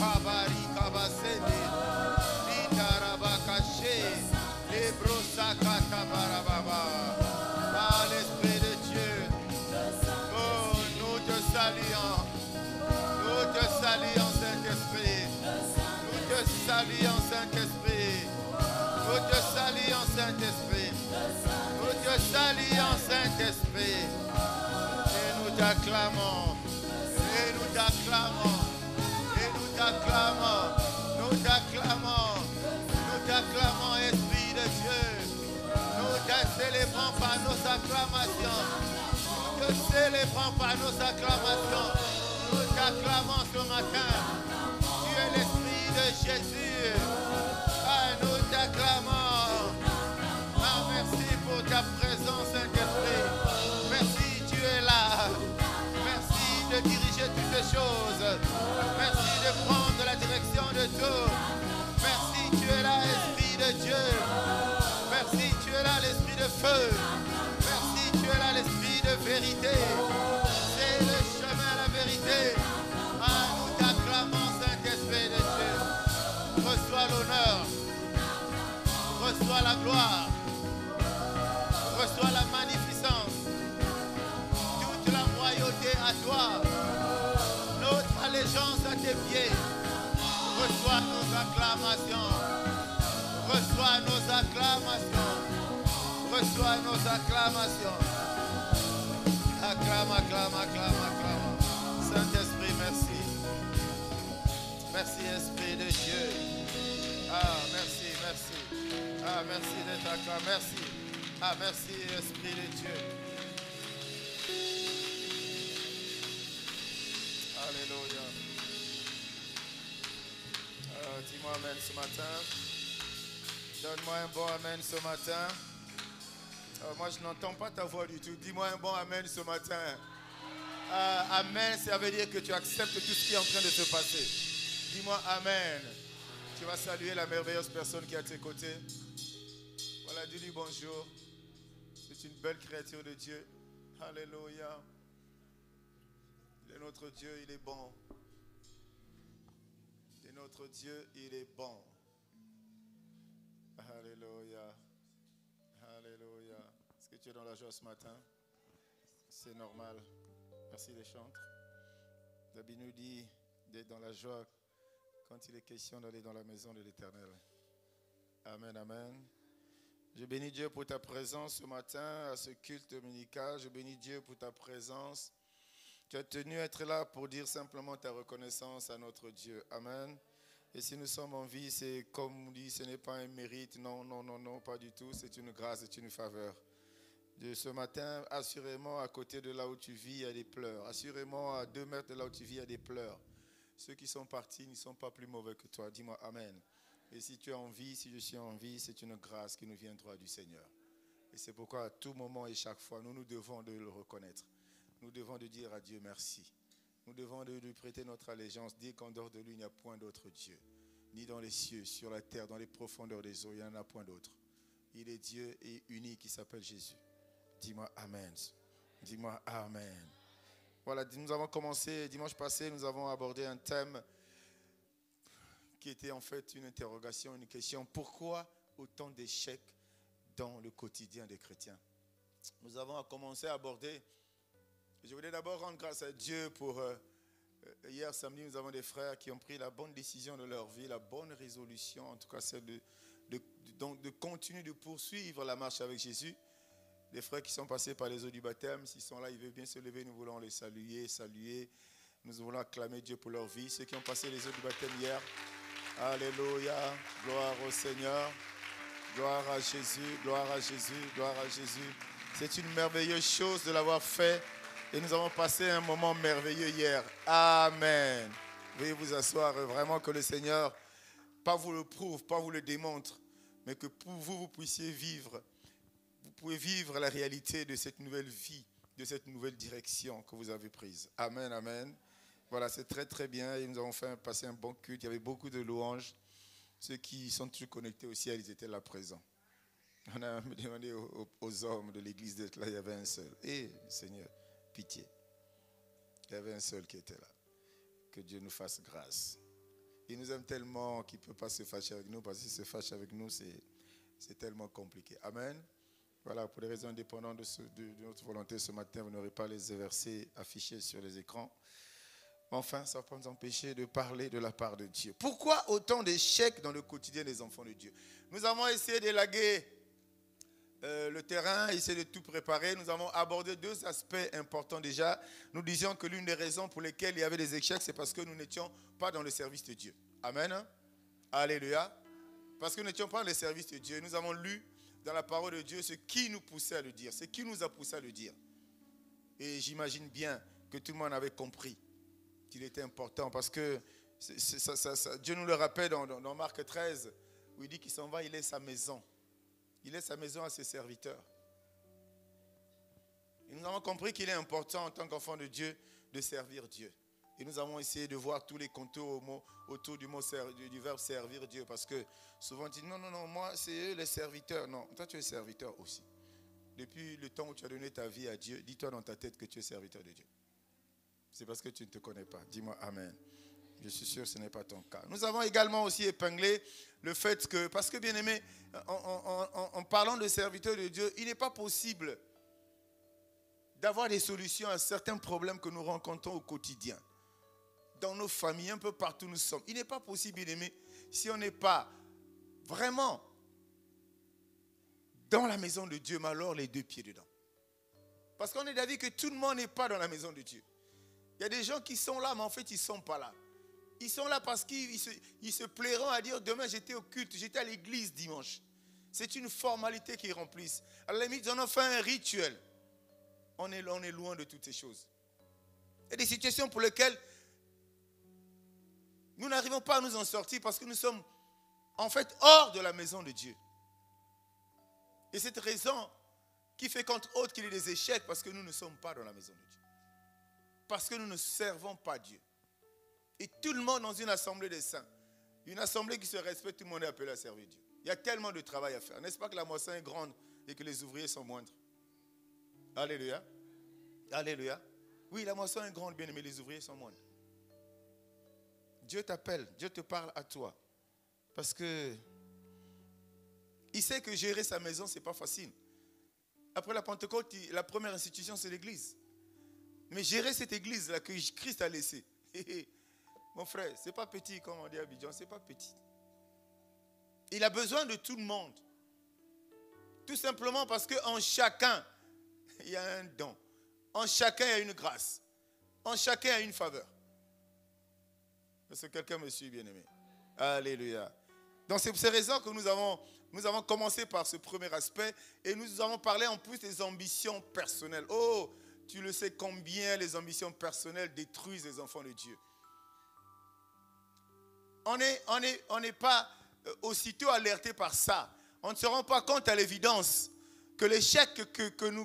Kabari Kabasende, Litarabakache, Lebrosakata Barababa. Par l'Esprit de Dieu, oh, nous te saluons. Nous te saluons, Saint-Esprit. Nous te saluons, Saint-Esprit. Nous te saluons, Saint-Esprit. Nous te saluons, Saint-Esprit. Et nous t'acclamons. Et nous t'acclamons. Et nous t'acclamons. Nous t'acclamons. Nous t'acclamons, Esprit de Dieu. Nous te célébrons par nos acclamations. Nous te célébrons par nos acclamations. Nous t'acclamons ce matin. Tu es l'Esprit de Jésus. Ah, nous t'acclamons. Ah, merci pour ta présence, Saint-Esprit. Merci, tu es là. Merci de diriger toutes les choses. Merci de prendre la direction de tout. Merci, tu es là, Esprit de Dieu. Merci, tu es là, l'Esprit de feu. Merci, tu es là, l'Esprit de vérité. C'est le chemin à la vérité. Ah, nous t'acclamons, Saint-Esprit de Dieu. Reçois l'honneur. Reçois la gloire. Reçois la magnificence. Toute la royauté à toi. Notre allégeance à tes pieds. Reçois nos acclamations. Reçois nos acclamations. Reçois nos acclamations. Acclame, acclame, acclame, acclame. Saint-Esprit, merci. Merci, Esprit de Dieu. Ah, merci, merci. Ah, merci d'être acclamé. Merci. Ah, merci, Esprit de Dieu. Alléluia. Dis-moi amen ce matin. Donne-moi un bon amen ce matin. Moi, je n'entends pas ta voix du tout. Dis-moi un bon amen ce matin. Amen, ça veut dire que tu acceptes tout ce qui est en train de se passer. Dis-moi amen. Tu vas saluer la merveilleuse personne qui est à tes côtés. Voilà, dis-lui bonjour. C'est une belle créature de Dieu. Alléluia. Notre Dieu, il est bon. Et notre Dieu, il est bon. Alléluia. Alléluia. Est-ce que tu es dans la joie ce matin? C'est normal. Merci les chantres. David nous dit d'être dans la joie quand il est question d'aller dans la maison de l'Éternel. Amen, amen. Je bénis Dieu pour ta présence ce matin à ce culte dominical. Je bénis Dieu pour ta présence. Tu as tenu à être là pour dire simplement ta reconnaissance à notre Dieu. Amen. Et si nous sommes en vie, c'est comme on dit, ce n'est pas un mérite. Non, non, non, non, pas du tout. C'est une grâce, c'est une faveur. De ce matin, assurément, à côté de là où tu vis, il y a des pleurs. Assurément, à 2 mètres de là où tu vis, il y a des pleurs. Ceux qui sont partis ne sont pas plus mauvais que toi. Dis-moi Amen. Et si tu es en vie, si je suis en vie, c'est une grâce qui nous vient droit du Seigneur. Et c'est pourquoi à tout moment et chaque fois, nous devons de le reconnaître. Nous devons de dire à Dieu merci. Nous devons de lui prêter notre allégeance, dire qu'en dehors de lui, il n'y a point d'autre Dieu. Ni dans les cieux, sur la terre, dans les profondeurs des eaux, il n'y en a point d'autre. Il est Dieu et unique qui s'appelle Jésus. Dis-moi Amen. Dis-moi Amen. Voilà, nous avons commencé, dimanche passé, nous avons abordé un thème qui était en fait une interrogation, une question. Pourquoi autant d'échecs dans le quotidien des chrétiens? Nous avons commencé à aborder. Je voulais d'abord rendre grâce à Dieu pour... hier samedi, nous avons des frères qui ont pris la bonne décision de leur vie, la bonne résolution, en tout cas celle de continuer de poursuivre la marche avec Jésus. Les frères qui sont passés par les eaux du baptême, s'ils sont là, ils veulent bien se lever, nous voulons les saluer. Nous voulons acclamer Dieu pour leur vie. Ceux qui ont passé les eaux du baptême hier, alléluia, gloire au Seigneur, gloire à Jésus, gloire à Jésus, gloire à Jésus. C'est une merveilleuse chose de l'avoir fait. Et nous avons passé un moment merveilleux hier. Amen. Veuillez vous asseoir. Vraiment que le Seigneur, pas vous le prouve, pas vous le démontre, mais que pour vous, vous puissiez vivre. Vous pouvez vivre la réalité de cette nouvelle vie, de cette nouvelle direction que vous avez prise. Amen, amen. Voilà, c'est très, très bien. Et nous avons passé un bon culte. Il y avait beaucoup de louanges. Ceux qui sont toujours connectés au ciel, ils étaient là présents. On a demandé aux hommes de l'église d'être là. Il y avait un seul. Et Seigneur, pitié. Il y avait un seul qui était là. Que Dieu nous fasse grâce. Il nous aime tellement qu'il ne peut pas se fâcher avec nous, parce qu'il se fâche avec nous, c'est tellement compliqué. Amen. Voilà, pour des raisons indépendantes de notre volonté ce matin, vous n'aurez pas les versets affichés sur les écrans. Mais enfin, ça ne va pas nous empêcher de parler de la part de Dieu. Pourquoi autant d'échecs dans le quotidien des enfants de Dieu? Nous avons essayé d'élaguer le terrain, essayer de tout préparer. Nous avons abordé deux aspects importants déjà. Nous disions que l'une des raisons pour lesquelles il y avait des échecs, c'est parce que nous n'étions pas dans le service de Dieu. Amen. Alléluia. Parce que nous n'étions pas dans le service de Dieu. Nous avons lu dans la parole de Dieu ce qui nous poussait à le dire, ce qui nous a poussé à le dire. Et j'imagine bien que tout le monde avait compris qu'il était important, parce que Dieu nous le rappelle dans Marc 13, où il dit qu'il s'en va, il laisse sa maison. Il laisse sa maison à ses serviteurs. Et nous avons compris qu'il est important en tant qu'enfant de Dieu de servir Dieu. Et nous avons essayé de voir tous les contours autour du verbe servir Dieu. Parce que souvent on dit non, moi c'est eux les serviteurs. Non, toi tu es serviteur aussi. Depuis le temps où tu as donné ta vie à Dieu, dis-toi dans ta tête que tu es serviteur de Dieu. C'est parce que tu ne te connais pas. Dis-moi amen. Je suis sûr que ce n'est pas ton cas. Nous avons également aussi épinglé le fait que, parce que bien aimé, en parlant de serviteur de Dieu, il n'est pas possible d'avoir des solutions à certains problèmes que nous rencontrons au quotidien. Dans nos familles, un peu partout où nous sommes. Il n'est pas possible, bien aimé, si on n'est pas vraiment dans la maison de Dieu, mais alors les deux pieds dedans. Parce qu'on est d'avis que tout le monde n'est pas dans la maison de Dieu. Il y a des gens qui sont là, mais en fait, ils ne sont pas là. Ils sont là parce qu'ils se plairont à dire, demain j'étais au culte, j'étais à l'église dimanche. C'est une formalité qu'ils remplissent. À la limite, on en fait un rituel. On est loin de toutes ces choses. Il y a des situations pour lesquelles nous n'arrivons pas à nous en sortir parce que nous sommes en fait hors de la maison de Dieu. Et cette raison qui fait qu'entre autres qu'il y ait des échecs parce que nous ne sommes pas dans la maison de Dieu. Parce que nous ne servons pas Dieu. Et tout le monde dans une assemblée des saints, une assemblée qui se respecte, tout le monde est appelé à servir Dieu. Il y a tellement de travail à faire. N'est-ce pas que la moisson est grande et que les ouvriers sont moindres? Alléluia. Alléluia. Oui, la moisson est grande, bien aimé, les ouvriers sont moindres. Dieu t'appelle, Dieu te parle à toi. Parce que il sait que gérer sa maison, ce n'est pas facile. Après la Pentecôte, la première institution, c'est l'église. Mais gérer cette église-là que Christ a laissée, mon frère, ce n'est pas petit, comme on dit à Abidjan, ce n'est pas petit. Il a besoin de tout le monde. Tout simplement parce qu'en chacun, il y a un don. En chacun, il y a une grâce. En chacun, il y a une faveur. Est-ce que quelqu'un me suit, bien-aimé? Alléluia. Donc, c'est pour ces raisons que nous avons commencé par ce premier aspect et nous avons parlé en plus des ambitions personnelles. Oh, tu le sais combien les ambitions personnelles détruisent les enfants de Dieu. On n'est pas aussitôt alerté par ça. On ne se rend pas compte à l'évidence que l'échec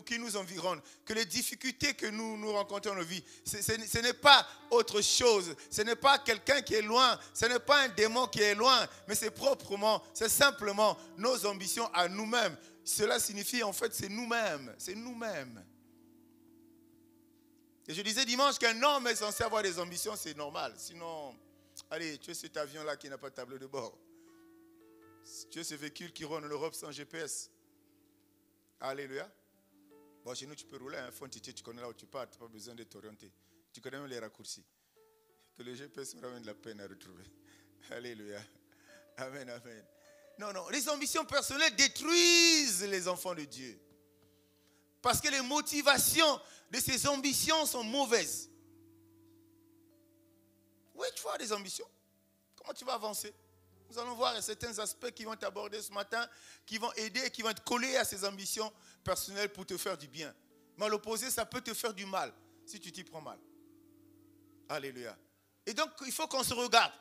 qui nous environne, que les difficultés que nous rencontrons dans nos vies, ce n'est pas autre chose. Ce n'est pas quelqu'un qui est loin. Ce n'est pas un démon qui est loin. Mais c'est simplement nos ambitions à nous-mêmes. Cela signifie en fait c'est nous-mêmes. C'est nous-mêmes. Et je disais dimanche qu'un homme est censé avoir des ambitions, c'est normal. Sinon, allez, tu es cet avion-là qui n'a pas de tableau de bord. Tu es ce véhicule qui rôde en Europe sans GPS. Alléluia. Bon, chez nous, tu peux rouler un fond, tu connais là où tu pars, tu n'as pas besoin de t'orienter. Tu connais même les raccourcis. Que le GPS me ramène de la peine à retrouver. Alléluia. Amen, amen. Non, les ambitions personnelles détruisent les enfants de Dieu. Parce que les motivations de ces ambitions sont mauvaises. Oui, tu vois des ambitions. Comment tu vas avancer? Nous allons voir certains aspects qui vont être abordés ce matin, qui vont aider, qui vont être collés à ces ambitions personnelles pour te faire du bien. Mais à l'opposé, ça peut te faire du mal si tu t'y prends mal. Alléluia. Et donc, il faut qu'on se regarde.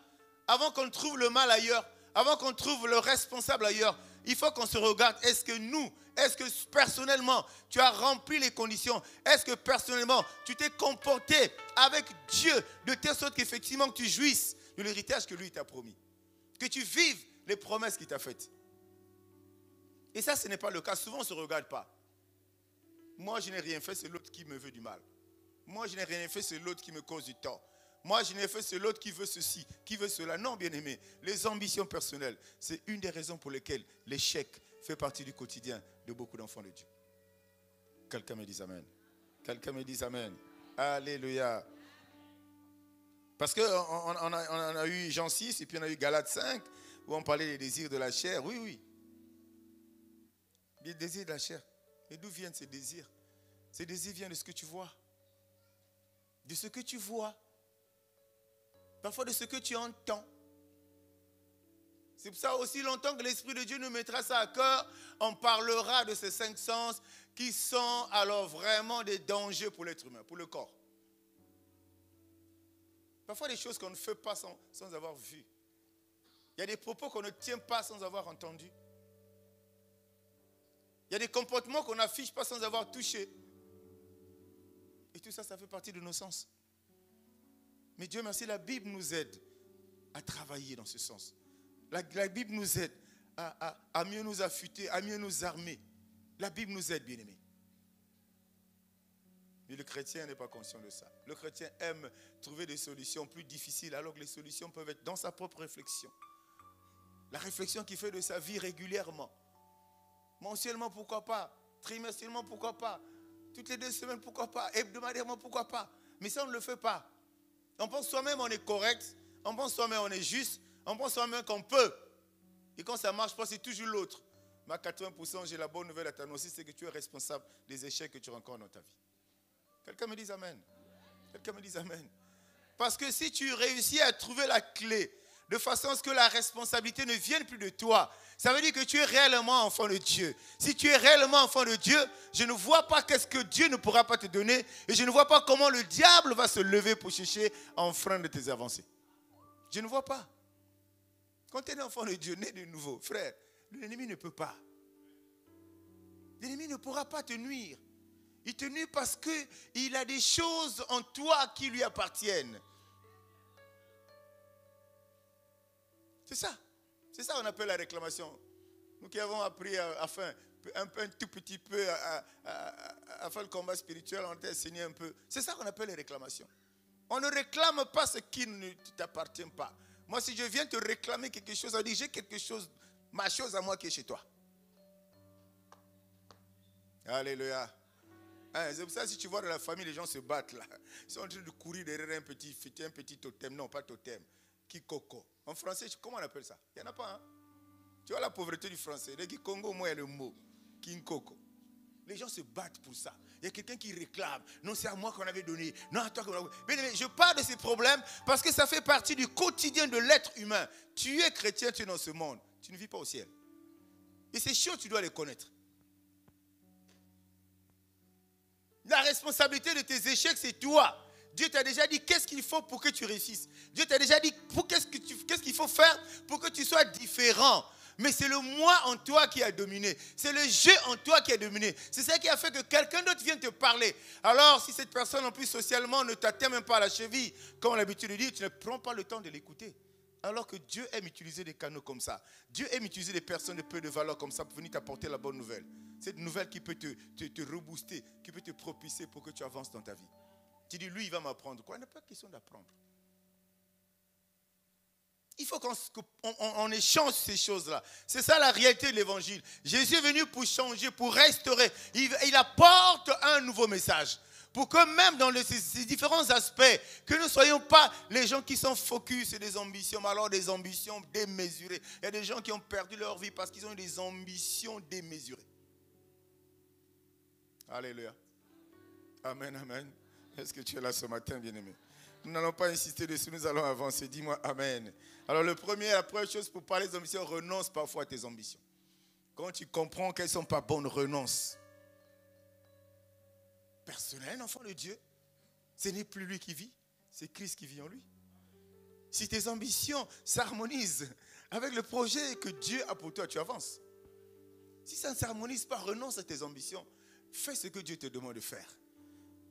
Avant qu'on trouve le mal ailleurs, avant qu'on trouve le responsable ailleurs, il faut qu'on se regarde. Est-ce que personnellement, tu as rempli les conditions? Est-ce que personnellement, tu t'es comporté avec Dieu de telle sorte qu'effectivement tu jouisses de l'héritage que lui t'a promis? Que tu vives les promesses qu'il t'a faites. Et ça, ce n'est pas le cas. Souvent, on ne se regarde pas. Moi, je n'ai rien fait, c'est l'autre qui me veut du mal. Moi, je n'ai rien fait, c'est l'autre qui me cause du tort. Moi, je n'ai fait c'est l'autre qui veut ceci, qui veut cela. Non, bien-aimé. Les ambitions personnelles, c'est une des raisons pour lesquelles l'échec fait partie du quotidien de beaucoup d'enfants de Dieu. Quelqu'un me dit amen. Quelqu'un me dit amen. Alléluia. Parce qu'on a eu Jean 6 et puis on a eu Galates 5 où on parlait des désirs de la chair. Oui, oui. Les désirs de la chair. Et d'où viennent ces désirs? Ces désirs viennent de ce que tu vois. De ce que tu vois. Parfois de ce que tu entends. C'est pour ça aussi longtemps que l'Esprit de Dieu nous mettra ça à cœur, on parlera de ces 5 sens qui sont alors vraiment des dangers pour l'être humain, pour le corps. Parfois des choses qu'on ne fait pas sans avoir vu. Il y a des propos qu'on ne tient pas sans avoir entendu. Il y a des comportements qu'on n'affiche pas sans avoir touché. Et tout ça, ça fait partie de nos sens. Mais Dieu merci, la Bible nous aide à travailler dans ce sens. La Bible nous aide à mieux nous affûter, à mieux nous armer. La Bible nous aide, bien-aimés. Mais le chrétien n'est pas conscient de ça. Le chrétien aime trouver des solutions plus difficiles alors que les solutions peuvent être dans sa propre réflexion. La réflexion qu'il fait de sa vie régulièrement. Mensuellement, pourquoi pas? Trimestriellement, pourquoi pas? Toutes les 2 semaines, pourquoi pas? Hebdomadairement, pourquoi pas? Mais ça, on ne le fait pas. On pense soi-même on est correct. On pense soi-même on est juste. On pense soi-même qu'on peut. Et quand ça ne marche pas, c'est toujours l'autre. Mais à 80%, j'ai la bonne nouvelle à t'annoncer, c'est que tu es responsable des échecs que tu rencontres dans ta vie. Quelqu'un me dit amen. Quelqu'un me dit amen. Parce que si tu réussis à trouver la clé de façon à ce que la responsabilité ne vienne plus de toi, ça veut dire que tu es réellement enfant de Dieu. Si tu es réellement enfant de Dieu, je ne vois pas qu'est-ce que Dieu ne pourra pas te donner et je ne vois pas comment le diable va se lever pour chercher à enfreindre tes avancées. Je ne vois pas. Quand tu es un enfant de Dieu, né de nouveau, frère, l'ennemi ne peut pas. L'ennemi ne pourra pas te nuire. Il te nuit parce qu'il a des choses en toi qui lui appartiennent. C'est ça. C'est ça qu'on appelle la réclamation. Nous qui avons appris un tout petit peu à faire le combat spirituel, on t'a enseigné un peu. C'est ça qu'on appelle les réclamations. On ne réclame pas ce qui ne t'appartient pas. Moi, si je viens te réclamer quelque chose, on dit j'ai quelque chose, ma chose à moi qui est chez toi. Alléluia. Hein, c'est pour ça, si tu vois dans la famille, les gens se battent là. Ils sont en train de courir derrière un petit totem. Non, pas totem. Kikoko. En français, comment on appelle ça? Il n'y en a pas, hein? Tu vois la pauvreté du français. Le Kikongo, au moins, il y a le mot. Kinkoko. Les gens se battent pour ça. Il y a quelqu'un qui réclame. Non, c'est à moi qu'on avait donné. Non, à toi qu'on avait donné. Mais je parle de ces problèmes parce que ça fait partie du quotidien de l'être humain. Tu es chrétien, tu es dans ce monde. Tu ne vis pas au ciel. Et ces choses, tu dois les connaître. La responsabilité de tes échecs, c'est toi. Dieu t'a déjà dit qu'est-ce qu'il faut pour que tu réussisses. Dieu t'a déjà dit qu'est-ce qu'il faut faire pour que tu sois différent. Mais c'est le moi en toi qui a dominé. C'est le je en toi qui a dominé. C'est ça qui a fait que quelqu'un d'autre vienne te parler. Alors, si cette personne, en plus, socialement, ne t'atteint même pas à la cheville, comme on a l'habitude de dire, tu ne prends pas le temps de l'écouter. Alors que Dieu aime utiliser des canaux comme ça. Dieu aime utiliser des personnes de peu de valeur comme ça pour venir t'apporter la bonne nouvelle. Cette nouvelle qui peut te rebooster, qui peut te propulser pour que tu avances dans ta vie. Tu dis, lui, il va m'apprendre. Quoi? Il n'est pas question d'apprendre. Il faut qu'on échange ces choses-là. C'est ça la réalité de l'évangile. Jésus est venu pour changer, pour restaurer. Il apporte un nouveau message. Pour que même dans ces différents aspects, que nous ne soyons pas les gens qui sont focus sur des ambitions, mais alors des ambitions démesurées. Il y a des gens qui ont perdu leur vie parce qu'ils ont eu des ambitions démesurées. Alléluia. Amen, amen. Est-ce que tu es là ce matin, bien-aimé? Nous n'allons pas insister dessus, nous allons avancer. Dis-moi amen. Alors la première chose pour parler des ambitions, renonce parfois à tes ambitions. Quand tu comprends qu'elles ne sont pas bonnes, renonce. Personnel, enfant de Dieu, ce n'est plus lui qui vit, c'est Christ qui vit en lui. Si tes ambitions s'harmonisent avec le projet que Dieu a pour toi, tu avances. Si ça ne s'harmonise pas, renonce à tes ambitions. Fais ce que Dieu te demande de faire.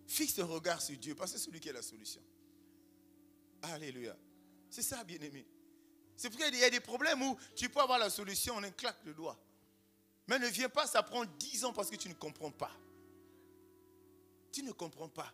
Fixe le regard sur Dieu, parce que c'est lui qui est la solution. Alléluia. C'est ça, bien-aimé. C'est pourquoi il y a des problèmes où tu peux avoir la solution en un claque de doigt. Mais ne viens pas, ça prend 10 ans parce que tu ne comprends pas. Tu ne comprends pas.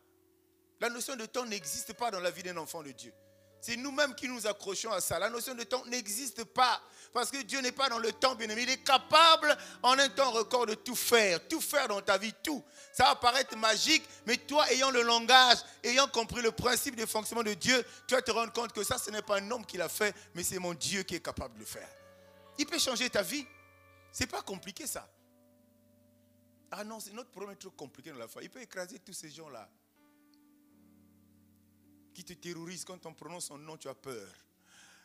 La notion de temps n'existe pas dans la vie d'un enfant de Dieu. C'est nous-mêmes qui nous accrochons à ça. La notion de temps n'existe pas. Parce que Dieu n'est pas dans le temps, bien-aimé. Il est capable, en un temps record, de tout faire dans ta vie, tout. Ça va paraître magique, mais toi, ayant le langage, ayant compris le principe de fonctionnement de Dieu, tu vas te rendre compte que ça, ce n'est pas un homme qui l'a fait, mais c'est mon Dieu qui est capable de le faire. Il peut changer ta vie. Ce n'est pas compliqué, ça. Ah non, notre problème est trop compliqué dans la foi. Il peut écraser tous ces gens-là qui te terrorisent. Quand on prononce son nom, tu as peur.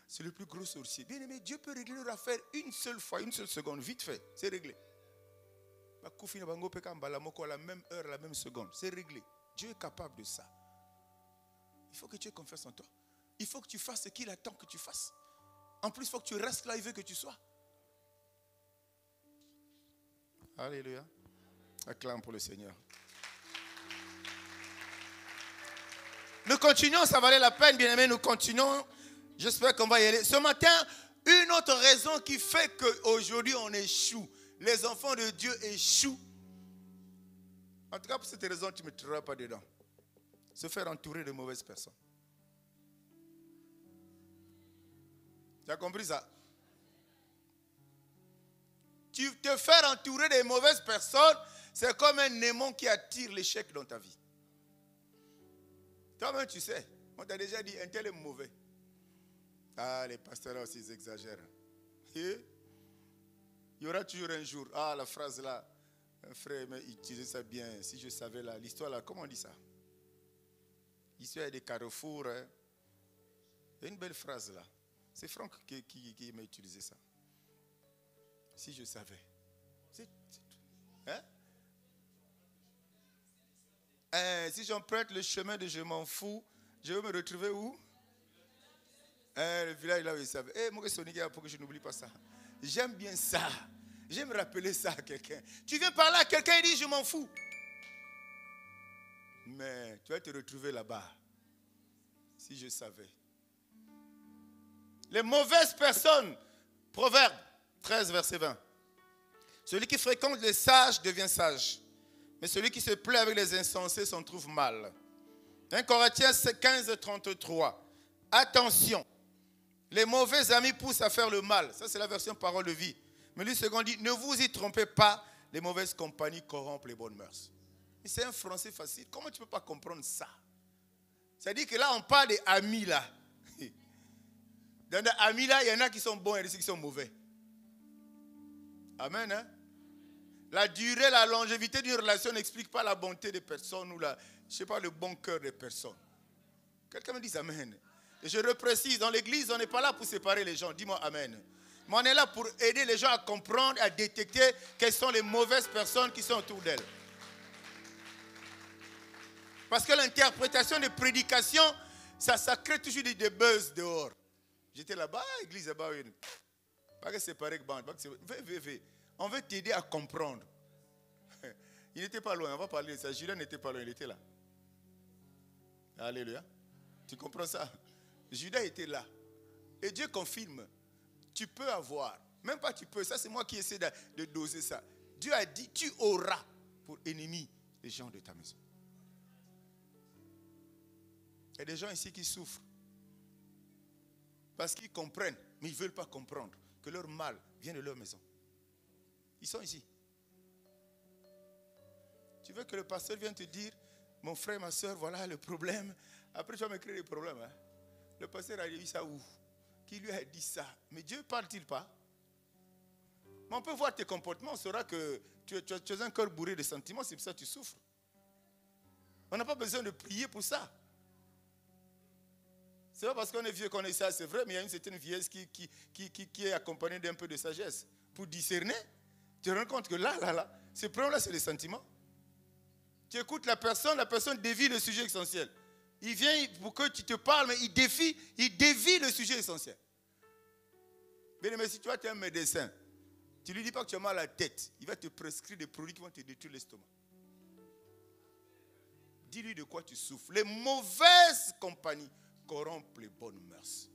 C'est le plus gros sorcier. Bien aimé, Dieu peut régler leur affaire une seule fois, une seule seconde, vite fait, c'est réglé. À la même heure, à la même seconde, c'est réglé. Dieu est capable de ça. Il faut que tu aies confiance en toi. Il faut que tu fasses ce qu'il attend que tu fasses. En plus, il faut que tu restes là, il veut que tu sois. Alléluia. Acclame pour le Seigneur. Nous continuons, ça valait la peine, bien aimé, nous continuons. J'espère qu'on va y aller. Ce matin, une autre raison qui fait qu'aujourd'hui on échoue. Les enfants de Dieu échouent. En tout cas, pour cette raison, tu ne me trouveras pas dedans. Se faire entourer de mauvaises personnes. Tu as compris ça? Tu te faire entourer de mauvaises personnes, c'est comme un aimant qui attire l'échec dans ta vie. Toi-même, tu sais, on t'a déjà dit, un tel est mauvais. Ah, les pasteurs aussi, ils exagèrent. Et il y aura toujours un jour. Ah, la phrase là, un frère m'a utilisé ça bien. Si je savais là, l'histoire là, comment on dit ça? L'histoire des carrefours. Hein? Il y a une belle phrase là. C'est Franck qui m'a utilisé ça. Si je savais. C'est tout. Hein? Si j'emprunte le chemin de je m'en fous, je vais me retrouver où? Le village là où il savait. Moi, pour que je n'oublie pas ça. J'aime bien ça. J'aime rappeler ça à quelqu'un. Tu viens par là, quelqu'un dit je m'en fous. Mais tu vas te retrouver là-bas. Si je savais. Les mauvaises personnes. Proverbe 13, verset 20. Celui qui fréquente les sages devient sage. Mais celui qui se plaît avec les insensés s'en trouve mal. 1 Corinthiens 15, 33. Attention. Les mauvais amis poussent à faire le mal. Ça, c'est la version parole de vie. Mais lui, second dit, ne vous y trompez pas. Les mauvaises compagnies corrompent les bonnes mœurs. Et c'est un français facile. Comment tu ne peux pas comprendre ça? C'est-à-dire que là, on parle des amis là. Dans les amis là, il y en a qui sont bons et ceux qui sont mauvais. Amen. Hein? La durée, la longévité d'une relation n'explique pas la bonté des personnes ou le bon cœur des personnes. Quelqu'un me dit amen. Et je reprécise, dans l'église, on n'est pas là pour séparer les gens. Dis-moi amen. Mais on est là pour aider les gens à comprendre, à détecter quelles sont les mauvaises personnes qui sont autour d'elles. Parce que l'interprétation des prédications, ça crée toujours des buzz dehors. J'étais là-bas, l'église là-bas. Pas que séparer que bande. On veut t'aider à comprendre. Il n'était pas loin, on va parler de ça. Judas n'était pas loin, il était là. Alléluia. Tu comprends ça? Judas était là. Et Dieu confirme. Tu peux avoir. Même pas tu peux. Ça, c'est moi qui essaie de doser ça. Dieu a dit, tu auras pour ennemi les gens de ta maison. Il y a des gens ici qui souffrent. Parce qu'ils comprennent, mais ils ne veulent pas comprendre que leur mal vient de leur maison. Ils sont ici. Tu veux que le pasteur vienne te dire, mon frère, ma soeur, voilà le problème. Après, tu vas me créer des problèmes. Hein? Le pasteur a dit ça où? Qui lui a dit ça? Mais Dieu parle-t-il pas? Mais on peut voir tes comportements, on saura que tu as un cœur bourré de sentiments, c'est pour ça que tu souffres. On n'a pas besoin de prier pour ça. C'est pas parce qu'on est vieux qu'on est ça, c'est vrai, mais il y a une certaine vieillesse qui est accompagnée d'un peu de sagesse. Pour discerner, tu te rends compte que là, ce problème-là, c'est les sentiments. Tu écoutes la personne dévie le sujet essentiel. Il vient pour que tu te parles, mais il dévie le sujet essentiel. Mais si tu es un médecin, tu ne lui dis pas que tu as mal à la tête, il va te prescrire des produits qui vont te détruire l'estomac. Dis-lui de quoi tu souffres. Les mauvaises compagnies corrompent les bonnes mœurs.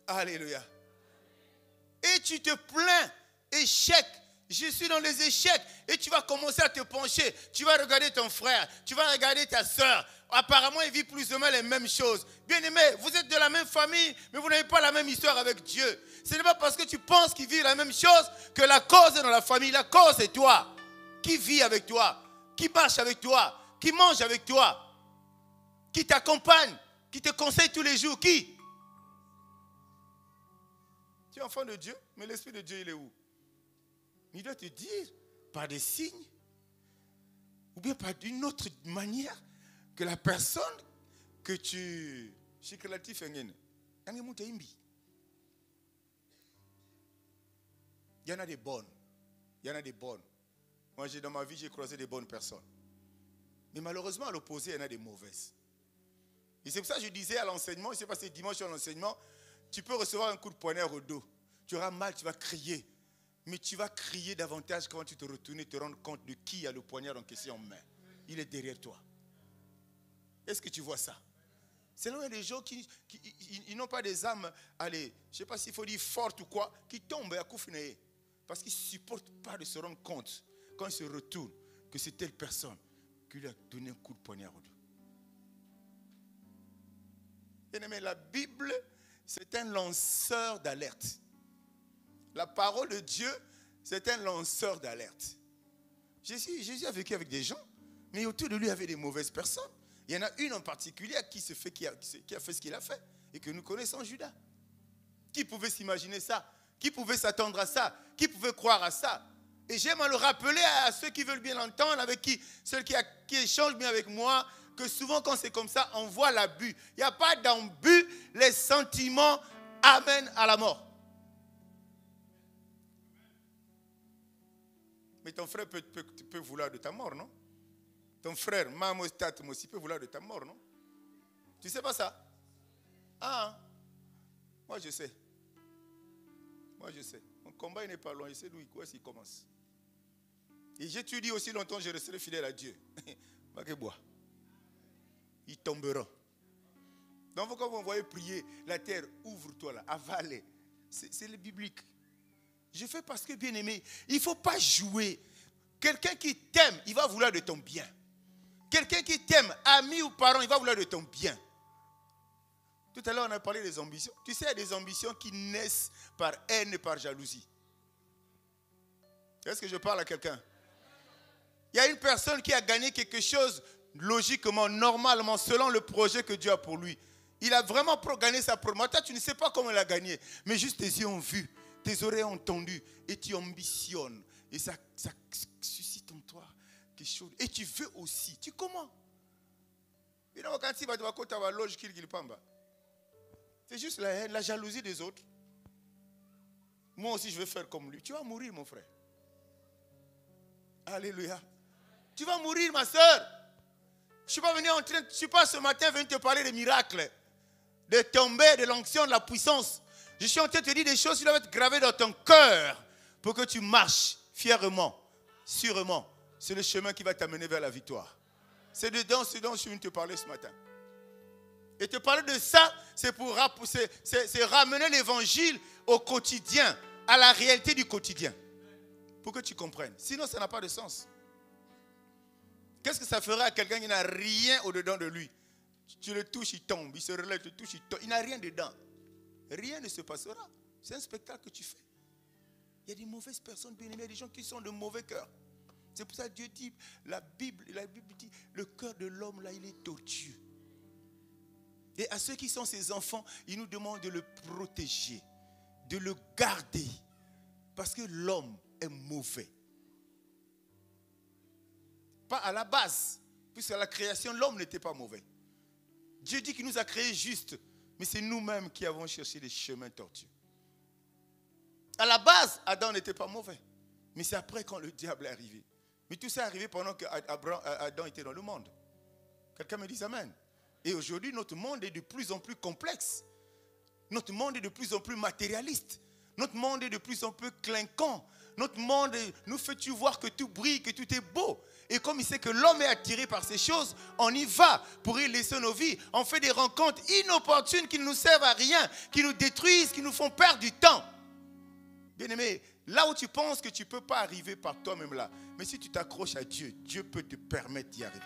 Alléluia. Et tu te plains, échec. Je suis dans les échecs. Et tu vas commencer à te pencher. Tu vas regarder ton frère. Tu vas regarder ta soeur. Apparemment, ils vivent plus ou moins les mêmes choses. Bien-aimés, vous êtes de la même famille, mais vous n'avez pas la même histoire avec Dieu. Ce n'est pas parce que tu penses qu'ils vivent la même chose que la cause est dans la famille. La cause est toi. Qui vit avec toi? Qui marche avec toi? Qui mange avec toi? Qui t'accompagne? Qui te conseille tous les jours? Qui? Tu es enfant de Dieu, mais l'Esprit de Dieu, il est où? Il doit te dire, par des signes, ou bien par d'une autre manière, que la personne que tu... Il y en a des bonnes. Il y en a des bonnes. Moi, dans ma vie, j'ai croisé des bonnes personnes. Mais malheureusement, à l'opposé, il y en a des mauvaises. Et c'est pour ça que je disais à l'enseignement, je ne sais pas si c'est dimanche à l'enseignement, tu peux recevoir un coup de poignard au dos. Tu auras mal, tu vas crier. Mais tu vas crier davantage quand tu te retournes et te rends compte de qui a le poignard en question en main. Il est derrière toi. Est-ce que tu vois ça? C'est là où il y a des gens qui ils n'ont pas des âmes, allez, je ne sais pas s'il faut dire fortes ou quoi, qui tombent à Koufinaye. Parce qu'ils ne supportent pas de se rendre compte, quand ils se retournent, que c'est telle personne qui lui a donné un coup de poignard au dos. Bien-aimé, la Bible, c'est un lanceur d'alerte. La parole de Dieu, c'est un lanceur d'alerte. Jésus a vécu avec des gens, mais autour de lui, il y avait des mauvaises personnes. Il y en a une en particulier qui a fait ce qu'il a fait et que nous connaissons, Judas. Qui pouvait s'imaginer ça? Qui pouvait s'attendre à ça? Qui pouvait croire à ça? Et j'aime à le rappeler à ceux qui veulent bien l'entendre, avec ceux qui échangent bien avec moi, que souvent quand c'est comme ça, on voit l'abus. Il n'y a pas d'abus, les sentiments amènent à la mort. Mais ton frère peut vouloir de ta mort, non? Ton frère, Mamostat, aussi peut vouloir de ta mort, non? Tu ne sais pas ça? Ah, moi je sais. Moi je sais. Mon combat n'est pas loin, je sais d'où il commence. Et j'ai dit aussi longtemps, je resterai fidèle à Dieu. Ils tomberont. Donc quand vous voyez prier, la terre, ouvre-toi là, avale. C'est le biblique. Je fais parce que, bien aimé, il ne faut pas jouer. Quelqu'un qui t'aime, il va vouloir de ton bien. Quelqu'un qui t'aime, ami ou parent, il va vouloir de ton bien. Tout à l'heure, on a parlé des ambitions. Tu sais, il y a des ambitions qui naissent par haine et par jalousie. Est-ce que je parle à quelqu'un? Il y a une personne qui a gagné quelque chose logiquement, normalement, selon le projet que Dieu a pour lui. Il a vraiment gagné sa promesse. Toi, tu ne sais pas comment il a gagné, mais juste tes yeux ont vu, tes oreilles ont entendu, et tu ambitionnes. Et ça suscite en toi quelque chose. Et tu veux aussi. Tu comment? C'est juste la haine, la jalousie des autres. Moi aussi, je veux faire comme lui. Tu vas mourir, mon frère. Alléluia. Tu vas mourir, ma soeur. Je ne suis pas ce matin venu te parler des miracles, de tomber, de l'onction, de la puissance. Je suis en train de te dire des choses qui doivent être gravées dans ton cœur pour que tu marches fièrement, sûrement. C'est le chemin qui va t'amener vers la victoire. C'est ce dont je suis venu te parler ce matin. Et te parler de ça, c'est pour ramener l'évangile au quotidien, à la réalité du quotidien. Pour que tu comprennes. Sinon, ça n'a pas de sens. Qu'est-ce que ça ferait à quelqu'un qui n'a rien au-dedans de lui? Tu le touches, il tombe. Il se relève, tu le touches, il tombe. Il n'a rien dedans. Rien ne se passera. C'est un spectacle que tu fais. Il y a des mauvaises personnes, bien aimées, des gens qui sont de mauvais cœur. C'est pour ça que Dieu dit, la Bible dit, le cœur de l'homme, là, il est tortueux. Et à ceux qui sont ses enfants, il nous demande de le protéger, de le garder. Parce que l'homme est mauvais. Pas à la base, puisque à la création, l'homme n'était pas mauvais. Dieu dit qu'il nous a créés justes, mais c'est nous-mêmes qui avons cherché des chemins tortueux. À la base, Adam n'était pas mauvais, mais c'est après quand le diable est arrivé. Mais tout ça est arrivé pendant que Adam était dans le monde. Quelqu'un me dit amen. Et aujourd'hui, notre monde est de plus en plus complexe. Notre monde est de plus en plus matérialiste. Notre monde est de plus en plus clinquant. Notre monde nous fait-tu voir que tout brille, que tout est beau. Et comme il sait que l'homme est attiré par ces choses, on y va pour y laisser nos vies. On fait des rencontres inopportunes qui ne nous servent à rien, qui nous détruisent, qui nous font perdre du temps. Bien-aimés, Là où tu penses que tu ne peux pas arriver par toi-même là. Mais si tu t'accroches à Dieu, Dieu peut te permettre d'y arriver.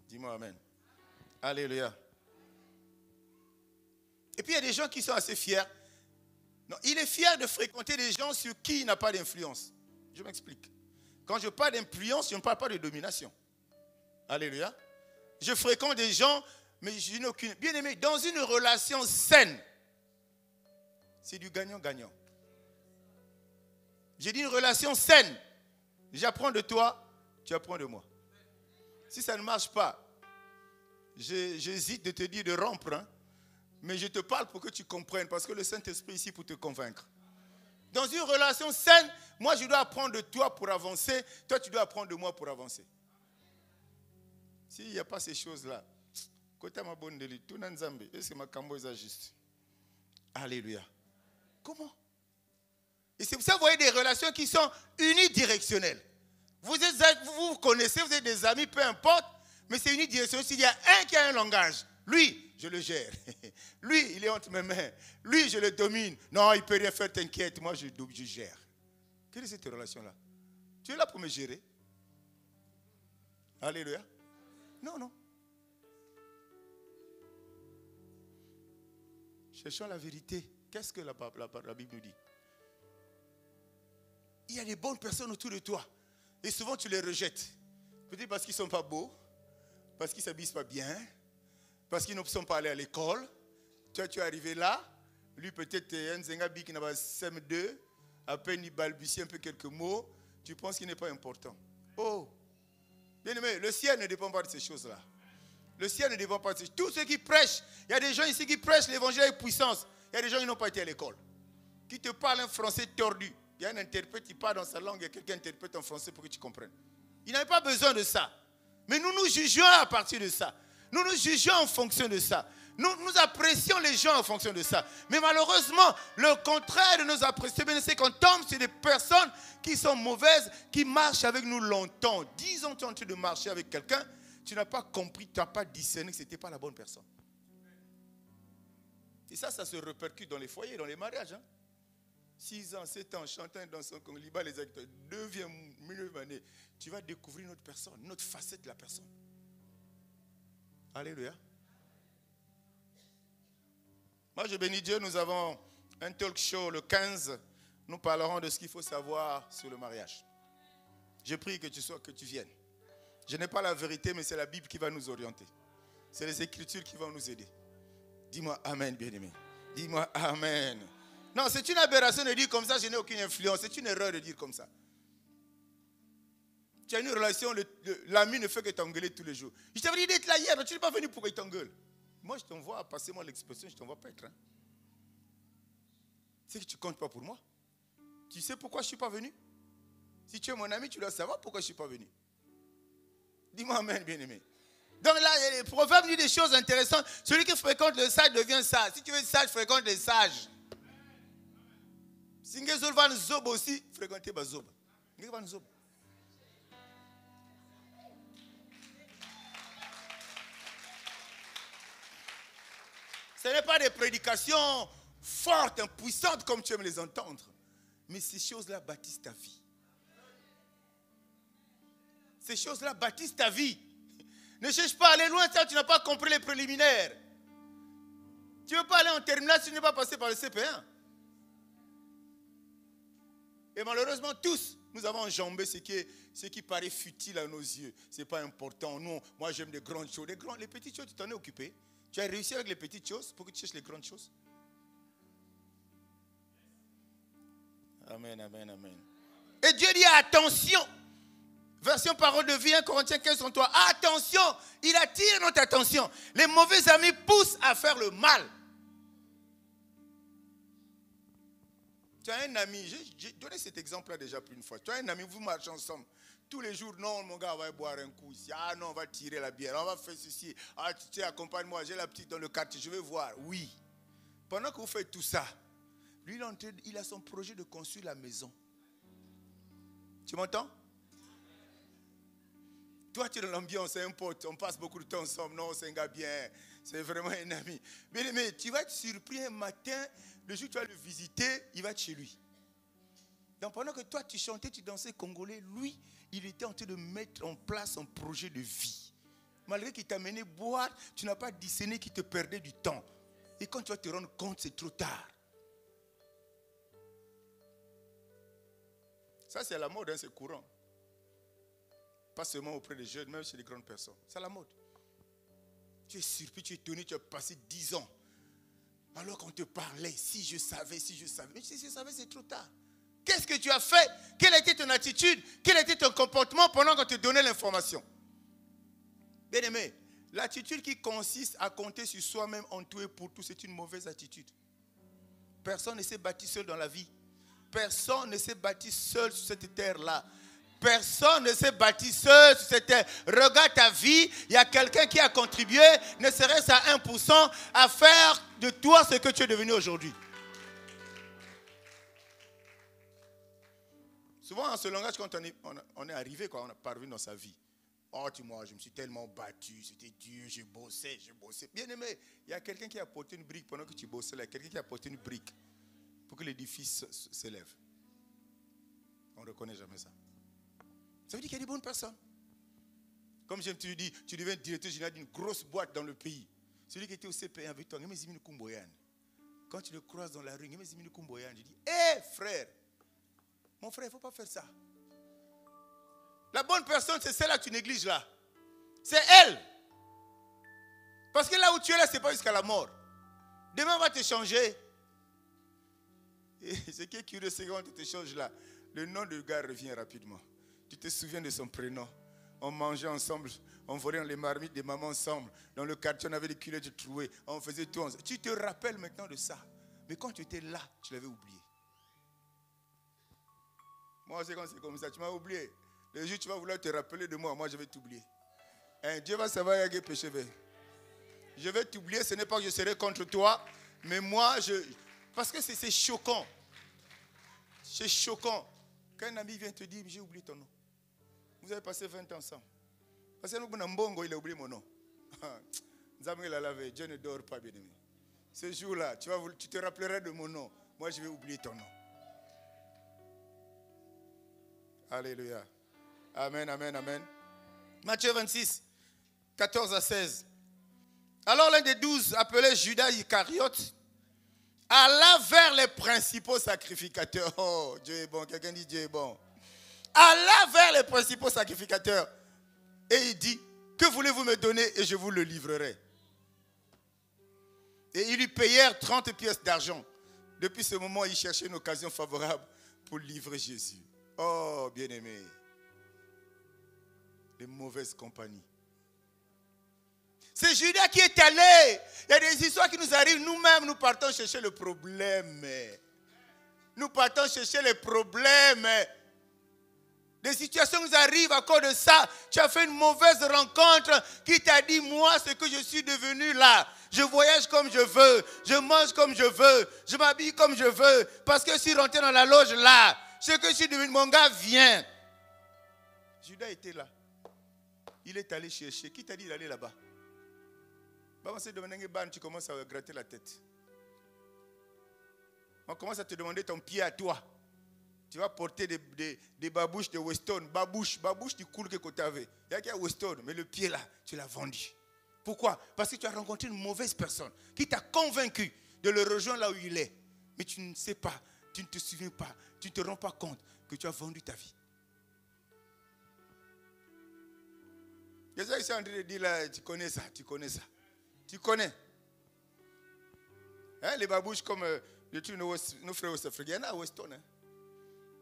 Dis-moi amen. Alléluia. Et puis il y a des gens qui sont assez fiers. Non, il est fier de fréquenter des gens sur qui il n'a pas d'influence. Je m'explique. Quand je parle d'influence, je ne parle pas de domination. Alléluia. Je fréquente des gens, mais je n'ai aucune... Bien aimé, dans une relation saine, c'est du gagnant-gagnant. J'ai dit une relation saine. J'apprends de toi, tu apprends de moi. Si ça ne marche pas, j'hésite de te dire de rompre, hein, mais je te parle pour que tu comprennes, parce que le Saint-Esprit est ici pour te convaincre. Dans une relation saine, moi je dois apprendre de toi pour avancer, toi tu dois apprendre de moi pour avancer. S'il n'y a pas ces choses-là, est-ce que ma cambo est juste? Alléluia. Comment? Et c'est pour ça que vous voyez des relations qui sont unidirectionnelles. Vous vous connaissez, vous êtes des amis, peu importe, mais c'est unidirectionnel. S'il y a un qui a un langage, lui, je le gère. Lui, il est entre mes mains. Lui, je le domine. Non, il ne peut rien faire, t'inquiète, moi je gère. Quelle est cette relation-là? Tu es là pour me gérer? Alléluia. Non, non. Cherchons la vérité. Qu'est-ce que la Bible nous dit? Il y a des bonnes personnes autour de toi. Et souvent tu les rejettes. Peut-être parce qu'ils ne sont pas beaux, parce qu'ils ne s'habillent pas bien, parce qu'ils ne sont pas allés à l'école. Toi, tu es arrivé là. Lui, peut-être, un Zengabi qui n'a pas SEM2, à peine il balbutie un peu quelques mots. Tu penses qu'il n'est pas important. Oh! Bien aimé, le ciel ne dépend pas de ces choses-là. Le ciel ne dépend pas de ces choses. Tous ceux qui prêchent, il y a des gens ici qui prêchent l'évangile avec puissance. Il y a des gens qui n'ont pas été à l'école. Qui te parlent un français tordu. Il y a un interprète qui parle dans sa langue, il y a quelqu'un qui interprète en français pour que tu comprennes. Il n'avait pas besoin de ça. Mais nous nous jugeons à partir de ça. Nous nous jugeons en fonction de ça. Nous apprécions les gens en fonction de ça. Mais malheureusement, le contraire de nos appréciations, c'est qu'on tombe sur des personnes qui sont mauvaises, qui marchent avec nous longtemps. 10 ans, tu es en train de marcher avec quelqu'un, tu n'as pas compris, tu n'as pas discerné que ce n'était pas la bonne personne. Et ça se répercute dans les foyers, dans les mariages. 6 ans, 7 ans, chantant dans son congolibat, les acteurs, 9e année, tu vas découvrir notre personne, notre facette de la personne. Alléluia. Moi, je bénis Dieu, nous avons un talk show le 15. Nous parlerons de ce qu'il faut savoir sur le mariage. Je prie que tu viennes. Je n'ai pas la vérité, mais c'est la Bible qui va nous orienter. C'est les Écritures qui vont nous aider. Dis-moi Amen, bien-aimé. Dis-moi Amen. Non, c'est une aberration de dire comme ça, je n'ai aucune influence. C'est une erreur de dire comme ça. Tu as une relation, l'ami ne fait que t'engueuler tous les jours. Je t'avais dit d'être là hier, mais tu n'es pas venu pour qu'il t'engueule. Moi, je t'envoie, passez-moi l'expression, je t'envoie paître. C'est que tu ne comptes pas pour moi. Tu sais pourquoi je ne suis pas venu? Si tu es mon ami, tu dois savoir pourquoi je ne suis pas venu. Dis-moi Amen, bien-aimé. Donc là, les proverbes disent des choses intéressantes. Celui qui fréquente le sage devient sage. Si tu veux être sage, fréquente les sages. Si tu veux zob aussi, fréquentez les zob. Ce n'est pas des prédications fortes, puissantes comme tu aimes les entendre. Mais ces choses-là bâtissent ta vie. Ces choses-là bâtissent ta vie. Ne cherche pas à aller loin, ça, tu n'as pas compris les préliminaires. Tu ne veux pas aller en terminale si tu n'es pas passé par le CP1. Et malheureusement, tous, nous avons enjambé ce qui paraît futile à nos yeux. Ce n'est pas important. Nous, moi, j'aime des grandes choses. Les petites choses, tu t'en es occupé. Tu as réussi avec les petites choses pour que tu cherches les grandes choses. Amen, amen, amen. Et Dieu dit attention. Version parole de vie, 1 Corinthiens 15, 33. Attention, il attire notre attention. Les mauvais amis poussent à faire le mal. Tu as un ami, j'ai donné cet exemple-là déjà plus une fois. Tu as un ami, vous marchez ensemble. Tous les jours, non, mon gars, on va boire un coup ici. Ah non, on va tirer la bière. On va faire ceci. Ah, tu sais, accompagne-moi, j'ai la petite dans le quartier, je vais voir. Oui. Pendant que vous faites tout ça, lui, il a son projet de construire la maison. Tu m'entends? Toi, tu es dans l'ambiance, c'est un pote, on passe beaucoup de temps ensemble. Non, c'est un gars bien, c'est vraiment un ami. Mais tu vas être surpris un matin, le jour où tu vas le visiter, il va être chez lui. Donc pendant que toi, tu chantais, tu dansais congolais, lui, il était en train de mettre en place un projet de vie. Malgré qu'il t'a mené boire, tu n'as pas discerné qu'il te perdait du temps. Et quand tu vas te rendre compte, c'est trop tard. Ça, c'est la mode, hein, c'est courant. Pas seulement auprès des jeunes, même chez les grandes personnes. C'est la mode. Tu es surpris, tu es étonné, tu as passé 10 ans. Alors qu'on te parlait, si je savais. Mais si je savais, c'est trop tard. Qu'est-ce que tu as fait? Quelle était ton attitude? Quel était ton comportement pendant qu'on te donnait l'information? Bien aimé, l'attitude qui consiste à compter sur soi-même en tout et pour tout, c'est une mauvaise attitude. Personne ne s'est bâti seul dans la vie. Personne ne s'est bâti seul sur cette terre-là. Personne ne s'est bâti seul sur cette terre. Regarde ta vie, il y a quelqu'un qui a contribué, ne serait-ce à 1%, à faire de toi ce que tu es devenu aujourd'hui. Souvent, en ce langage, quand on est arrivé, on a parvenu dans sa vie. Oh, moi, je me suis tellement battu, c'était dur, j'ai bossé. Bien aimé, il y a quelqu'un qui a porté une brique pendant que tu bossais là. Quelqu'un qui a porté une brique pour que l'édifice s'élève. On ne reconnaît jamais ça. Ça veut dire qu'il y a des bonnes personnes. Comme j'aime te dire, tu deviens directeur général d'une grosse boîte dans le pays. Celui qui était au CPN avec toi, quand tu le croises dans la rue, je dis, hé frère, mon frère, il ne faut pas faire ça. La bonne personne, c'est celle-là que tu négliges là. C'est elle. Parce que là où tu es là, ce n'est pas jusqu'à la mort. Demain, on va te changer. Et ce qui est curieux, c'est quand on te change là, le nom du gars revient rapidement. Tu te souviens de son prénom. On mangeait ensemble, on volait dans les marmites des mamans ensemble. Dans le quartier, on avait des culottes de trouées. On faisait tout ensemble. Tu te rappelles maintenant de ça. Mais quand tu étais là, tu l'avais oublié. Moi, c'est quand c'est comme ça, tu m'as oublié. Le jour où tu vas vouloir te rappeler de moi, je vais t'oublier. Dieu va savoir qu'il y a des péchés. Je vais t'oublier, ce n'est pas que je serai contre toi, mais moi, parce que c'est choquant. C'est choquant. Quand un ami vient te dire, j'ai oublié ton nom. Vous avez passé 20 ans ensemble. Parce que nous, il a oublié mon nom. Dieu ne dort pas, bien aimé. Ce jour-là, tu te rappelleras de mon nom. Moi, je vais oublier ton nom. Alléluia. Amen, amen, amen. Matthieu 26, 14 à 16. Alors l'un des 12, appelé Judas Iscariote, alla vers les principaux sacrificateurs. Oh, Dieu est bon. Quelqu'un dit Dieu est bon. Alla vers les principaux sacrificateurs. Et il dit, que voulez-vous me donner et je vous le livrerai. Et ils lui payèrent 30 pièces d'argent. Depuis ce moment, il cherchait une occasion favorable pour livrer Jésus. Oh, bien-aimé. Les mauvaises compagnies. C'est Judas qui est allé. Il y a des histoires qui nous arrivent. Nous-mêmes, nous partons chercher le problème. Nous partons chercher les problèmes. Des situations nous arrivent à cause de ça. Tu as fait une mauvaise rencontre qui t'a dit, moi, ce que je suis devenu là. Je voyage comme je veux. Je mange comme je veux. Je m'habille comme je veux. Parce que je suis rentré dans la loge là. Ce que je suis devenu, mon gars, vient. Judas était là. Il est allé chercher. Qui t'a dit d'aller là-bas? Tu commences à gratter la tête. On commence à te demander ton pied à toi. Tu vas porter des babouches de Weston. Babouche du cool que tu avais. Il y a qui a Weston, mais le pied là, tu l'as vendu. Pourquoi? Parce que tu as rencontré une mauvaise personne qui t'a convaincu de le rejoindre là où il est. Mais tu ne sais pas, tu ne te souviens pas, tu ne te rends pas compte que tu as vendu ta vie. Il y a ça qui sont en train de dire là, tu connais ça. Tu connais. Hein, les babouches comme nos frères West-Africains, il y en a à Weston. Hein.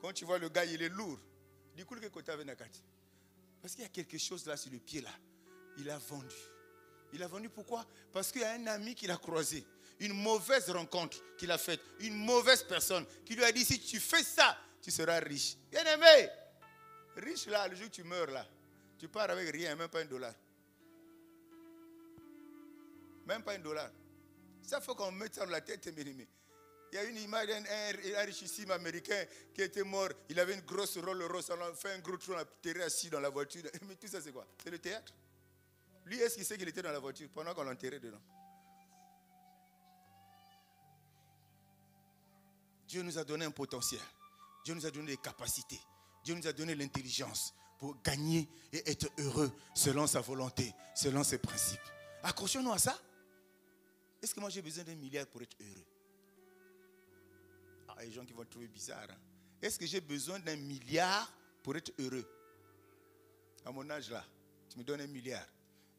Quand tu vois le gars, il est lourd. Du coup, le côté avec Nakati. Parce qu'il y a quelque chose là sur le pied là. Il a vendu. Il a vendu pourquoi? Parce qu'il y a un ami qui l'a croisé. Une mauvaise rencontre qu'il a faite. Une mauvaise personne qui lui a dit, si tu fais ça, tu seras riche. Bien aimé. Riche là, le jour où tu meurs là. Tu pars avec rien, même pas $1. Même pas $1. Ça, il faut qu'on mette ça dans la tête, bien aimé. Il y a une image d'un richissime américain qui était mort. Il avait une grosse Rolls Royce. On a fait un gros trou, on a enterré assis dans la voiture. Mais tout ça, c'est quoi? C'est le théâtre. Lui, est-ce qu'il sait qu'il était dans la voiture pendant qu'on l'enterrait dedans? Dieu nous a donné un potentiel. Dieu nous a donné des capacités. Dieu nous a donné l'intelligence pour gagner et être heureux selon sa volonté, selon ses principes. Accrochons-nous à ça. Est-ce que moi j'ai besoin d'un milliard pour être heureux? Ah, il y a des gens qui vont trouver bizarre. Hein? Est-ce que j'ai besoin d'un milliard pour être heureux? À mon âge là, tu me donnes un milliard.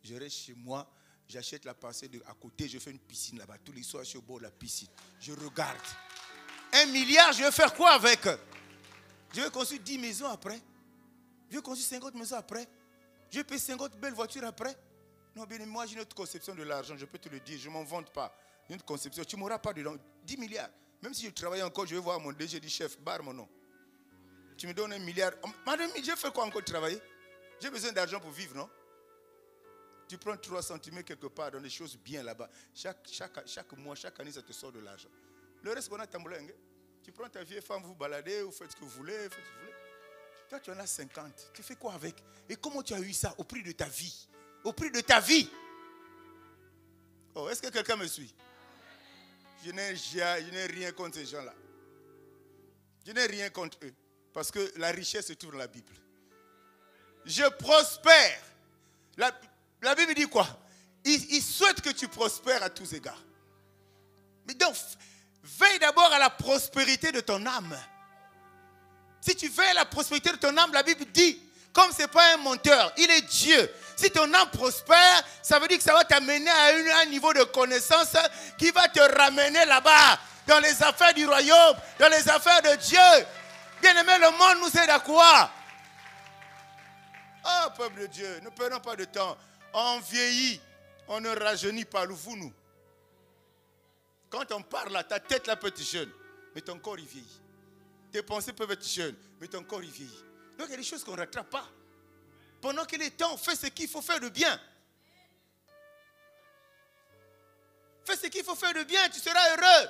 Je reste chez moi, j'achète la parcelle à côté, je fais une piscine là-bas. Tous les soirs, je suis au bord de la piscine. Je regarde. 1 milliard, je vais faire quoi avec? Je vais construire 10 maisons après. Je vais construire 50 maisons après. Je vais payer 50 belles voitures après. Non, bien, moi j'ai une autre conception de l'argent, je peux te le dire, je ne m'en vante pas. Une autre conception, tu ne m'auras pas dedans. 10 milliards. Même si je travaille encore, je vais voir mon DG, je dis chef, barre mon nom. Tu me donnes 1 milliard. Madame, je fais quoi encore travailler? J'ai besoin d'argent pour vivre, non? Tu prends 3 centimètres quelque part dans des choses bien là-bas. Chaque mois, chaque année, ça te sort de l'argent. Le reste qu'on a tamboulingue. Tu prends ta vieille femme, vous baladez, vous faites ce que vous voulez, Toi, tu en as 50. Tu fais quoi avec? Et comment tu as eu ça au prix de ta vie? Au prix de ta vie. Oh, est-ce que quelqu'un me suit? Je n'ai rien contre ces gens-là. Je n'ai rien contre eux. Parce que la richesse se trouve dans la Bible. Je prospère. La Bible dit quoi? Il souhaite que tu prospères à tous égards. Mais donc, veille d'abord à la prospérité de ton âme. Si tu veilles à la prospérité de ton âme, la Bible dit, comme ce n'est pas un menteur, il est Dieu. Si ton âme prospère, ça veut dire que ça va t'amener à un niveau de connaissance qui va te ramener là-bas, dans les affaires du royaume, dans les affaires de Dieu. Bien-aimé, le monde nous aide à quoi? Oh, peuple de Dieu, ne perdons pas de temps. On vieillit, on ne rajeunit pas, nous. Quand on parle là, ta tête là peut être jeune, mais ton corps il vieillit. Tes pensées peuvent être jeunes, mais ton corps il vieillit. Donc il y a des choses qu'on ne rattrape pas. Pendant qu'il est temps, fais ce qu'il faut faire de bien. Fais ce qu'il faut faire de bien, tu seras heureux.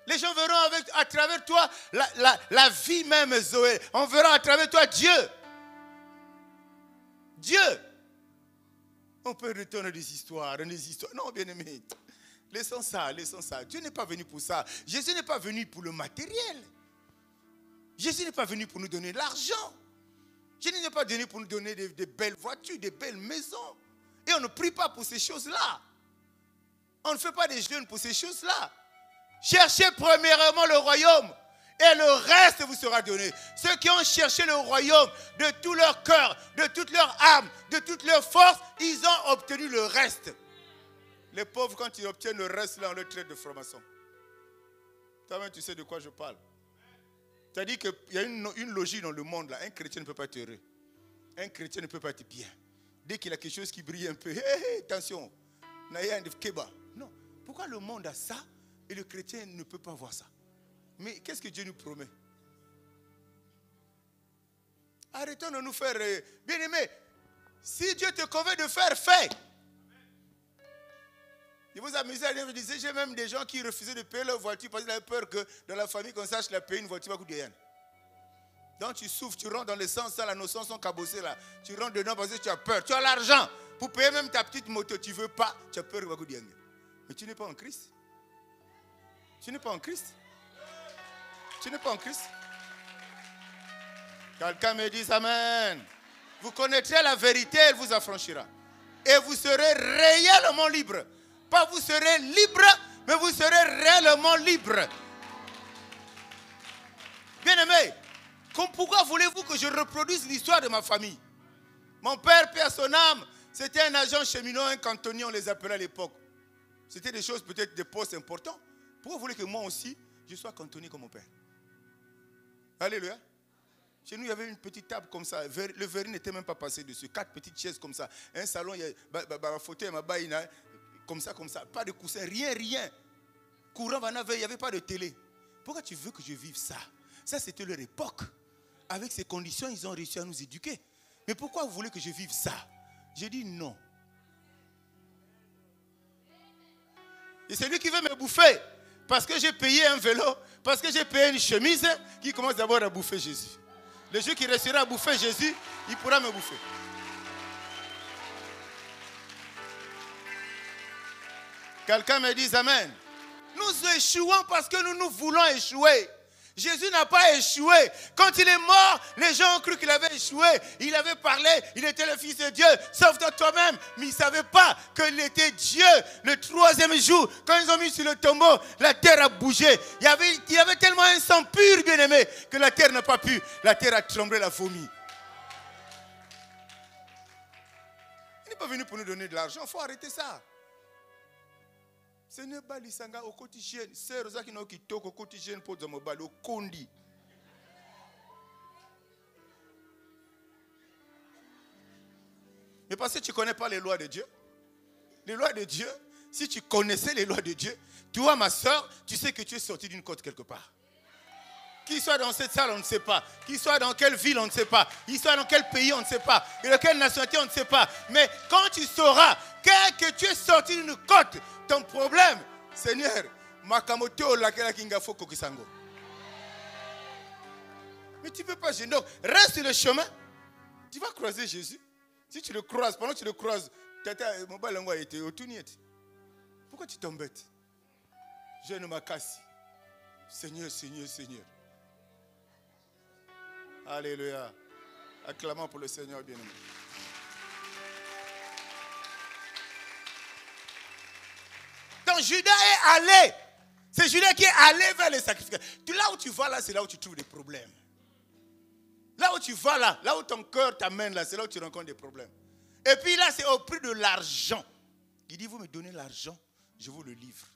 Les gens verront à travers toi la vie même, Zoé. On verra à travers toi Dieu. Dieu. On peut retourner des histoires. Non, bien-aimé. Laissons ça. Dieu n'est pas venu pour ça. Jésus n'est pas venu pour le matériel. Jésus n'est pas venu pour nous donner de l'argent. Jésus n'est pas venu pour nous donner des belles voitures, des belles maisons. Et on ne prie pas pour ces choses-là. On ne fait pas des jeûnes pour ces choses-là. Cherchez premièrement le royaume et le reste vous sera donné. Ceux qui ont cherché le royaume de tout leur cœur, de toute leur âme, de toute leur force, ils ont obtenu le reste. Les pauvres, quand ils obtiennent le reste, là, on les traite de francs-maçons. Toi-même, tu sais de quoi je parle. C'est-à-dire qu'il y a une logique dans le monde, là. Un chrétien ne peut pas être heureux. Un chrétien ne peut pas être bien. Dès qu'il y a quelque chose qui brille un peu, attention, non. Pourquoi le monde a ça et le chrétien ne peut pas voir ça? Mais qu'est-ce que Dieu nous promet? Arrêtons de nous faire... bien-aimé, si Dieu te convainc de faire, fais. Il vous amusez à dire, je disais, j'ai même des gens qui refusaient de payer leur voiture parce qu'ils avaient peur que dans la famille, qu'on sache la payer une voiture à coup de rien. Donc tu souffres, tu rentres dans le sens, la notion sont cabossées là. Tu rentres dedans parce que tu as peur. Tu as l'argent pour payer même ta petite moto. Tu ne veux pas, tu as peur de coup de rien. Mais tu n'es pas en Christ. Tu n'es pas en Christ. Tu n'es pas en Christ. Quelqu'un me dit amen. Vous connaîtrez la vérité, elle vous affranchira. Et vous serez réellement libre. Pas vous serez libre, mais vous serez réellement libre. Bien-aimé, pourquoi voulez-vous que je reproduise l'histoire de ma famille? Mon père, paix à son âme, c'était un agent cheminot, un cantonnier, on les appelait à l'époque. C'était des choses, peut-être des postes importants. Pourquoi vous voulez que moi aussi, je sois cantonnier comme mon père? Alléluia. Chez nous, il y avait une petite table comme ça. Le verre n'était même pas passé dessus. 4 petites chaises comme ça. Un salon, il y a un fauteuil, comme ça. Pas de coussin, rien. Courant, il n'y avait pas de télé. Pourquoi tu veux que je vive ça? Ça, c'était leur époque. Avec ces conditions, ils ont réussi à nous éduquer. Mais pourquoi vous voulez que je vive ça? J'ai dit non. Et c'est lui qui veut me bouffer. Parce que j'ai payé un vélo, parce que j'ai payé une chemise, qui commence d'abord à bouffer Jésus. Le jour qui restera à bouffer Jésus, il pourra me bouffer. Quelqu'un me dit Amen. Nous échouons parce que nous voulons échouer. Jésus n'a pas échoué. Quand il est mort, les gens ont cru qu'il avait échoué. Il avait parlé, il était le Fils de Dieu. Sauve-toi toi-même. Mais ils ne savaient pas qu'il était Dieu. Le troisième jour, quand ils ont mis sur le tombeau, la terre a bougé. Il y avait tellement un sang pur, bien-aimé, que la terre n'a pas pu. La terre a tremblé, la vomi. Il n'est pas venu pour nous donner de l'argent. Il faut arrêter ça. Ce n'est pas l'isanga au quotidien. C'est Rosa qui n'a qui toque au quotidien pour le mobile au condi. Mais parce que tu ne connais pas les lois de Dieu. Les lois de Dieu, si tu connaissais les lois de Dieu, toi, ma soeur, tu sais que tu es sorti d'une côte quelque part. Qu'il soit dans cette salle, on ne sait pas. Qu'il soit dans quelle ville, on ne sait pas. Qu'il soit dans quel pays, on ne sait pas. Et de quelle nationalité, on ne sait pas. Mais quand tu sauras que tu es sorti d'une côte, ton problème, Seigneur, Makamoto lakela kingafo kokisango. Mais tu ne peux pas gêner. Donc, reste sur le chemin. Tu vas croiser Jésus. Si tu le croises, pendant que tu le croises, pourquoi tu t'embêtes? Je ne m'acasse. Seigneur, Seigneur, Seigneur. Alléluia. Acclamons pour le Seigneur bien-aimé. Donc Judas est allé. C'est Judas qui est allé vers les sacrificateurs. Là où tu vas là, c'est là où tu trouves des problèmes. Là où tu vas là où ton cœur t'amène là, c'est là où tu rencontres des problèmes. Et puis là, c'est au prix de l'argent. Il dit, vous me donnez l'argent, je vous le livre.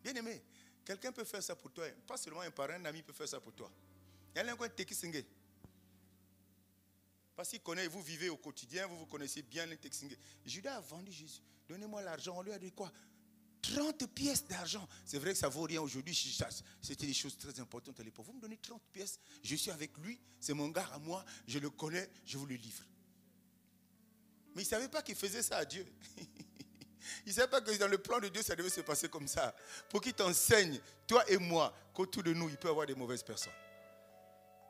Bien-aimé, quelqu'un peut faire ça pour toi. Pas seulement un parent, un ami peut faire ça pour toi. Il y a un coin de Tekisenge. Parce qu'il connaît, vous vivez au quotidien, vous connaissez bien les Tekisenge. Judas a vendu Jésus. Donnez-moi l'argent. On lui a dit quoi? 30 pièces d'argent. C'est vrai que ça ne vaut rien aujourd'hui. C'était des choses très importantes à l'époque. Vous me donnez 30 pièces. Je suis avec lui. C'est mon gars à moi. Je le connais. Je vous le livre. Mais il ne savait pas qu'il faisait ça à Dieu. Il ne savait pas que dans le plan de Dieu, ça devait se passer comme ça. Pour qu'il t'enseigne, toi et moi, qu'autour de nous, il peut y avoir des mauvaises personnes.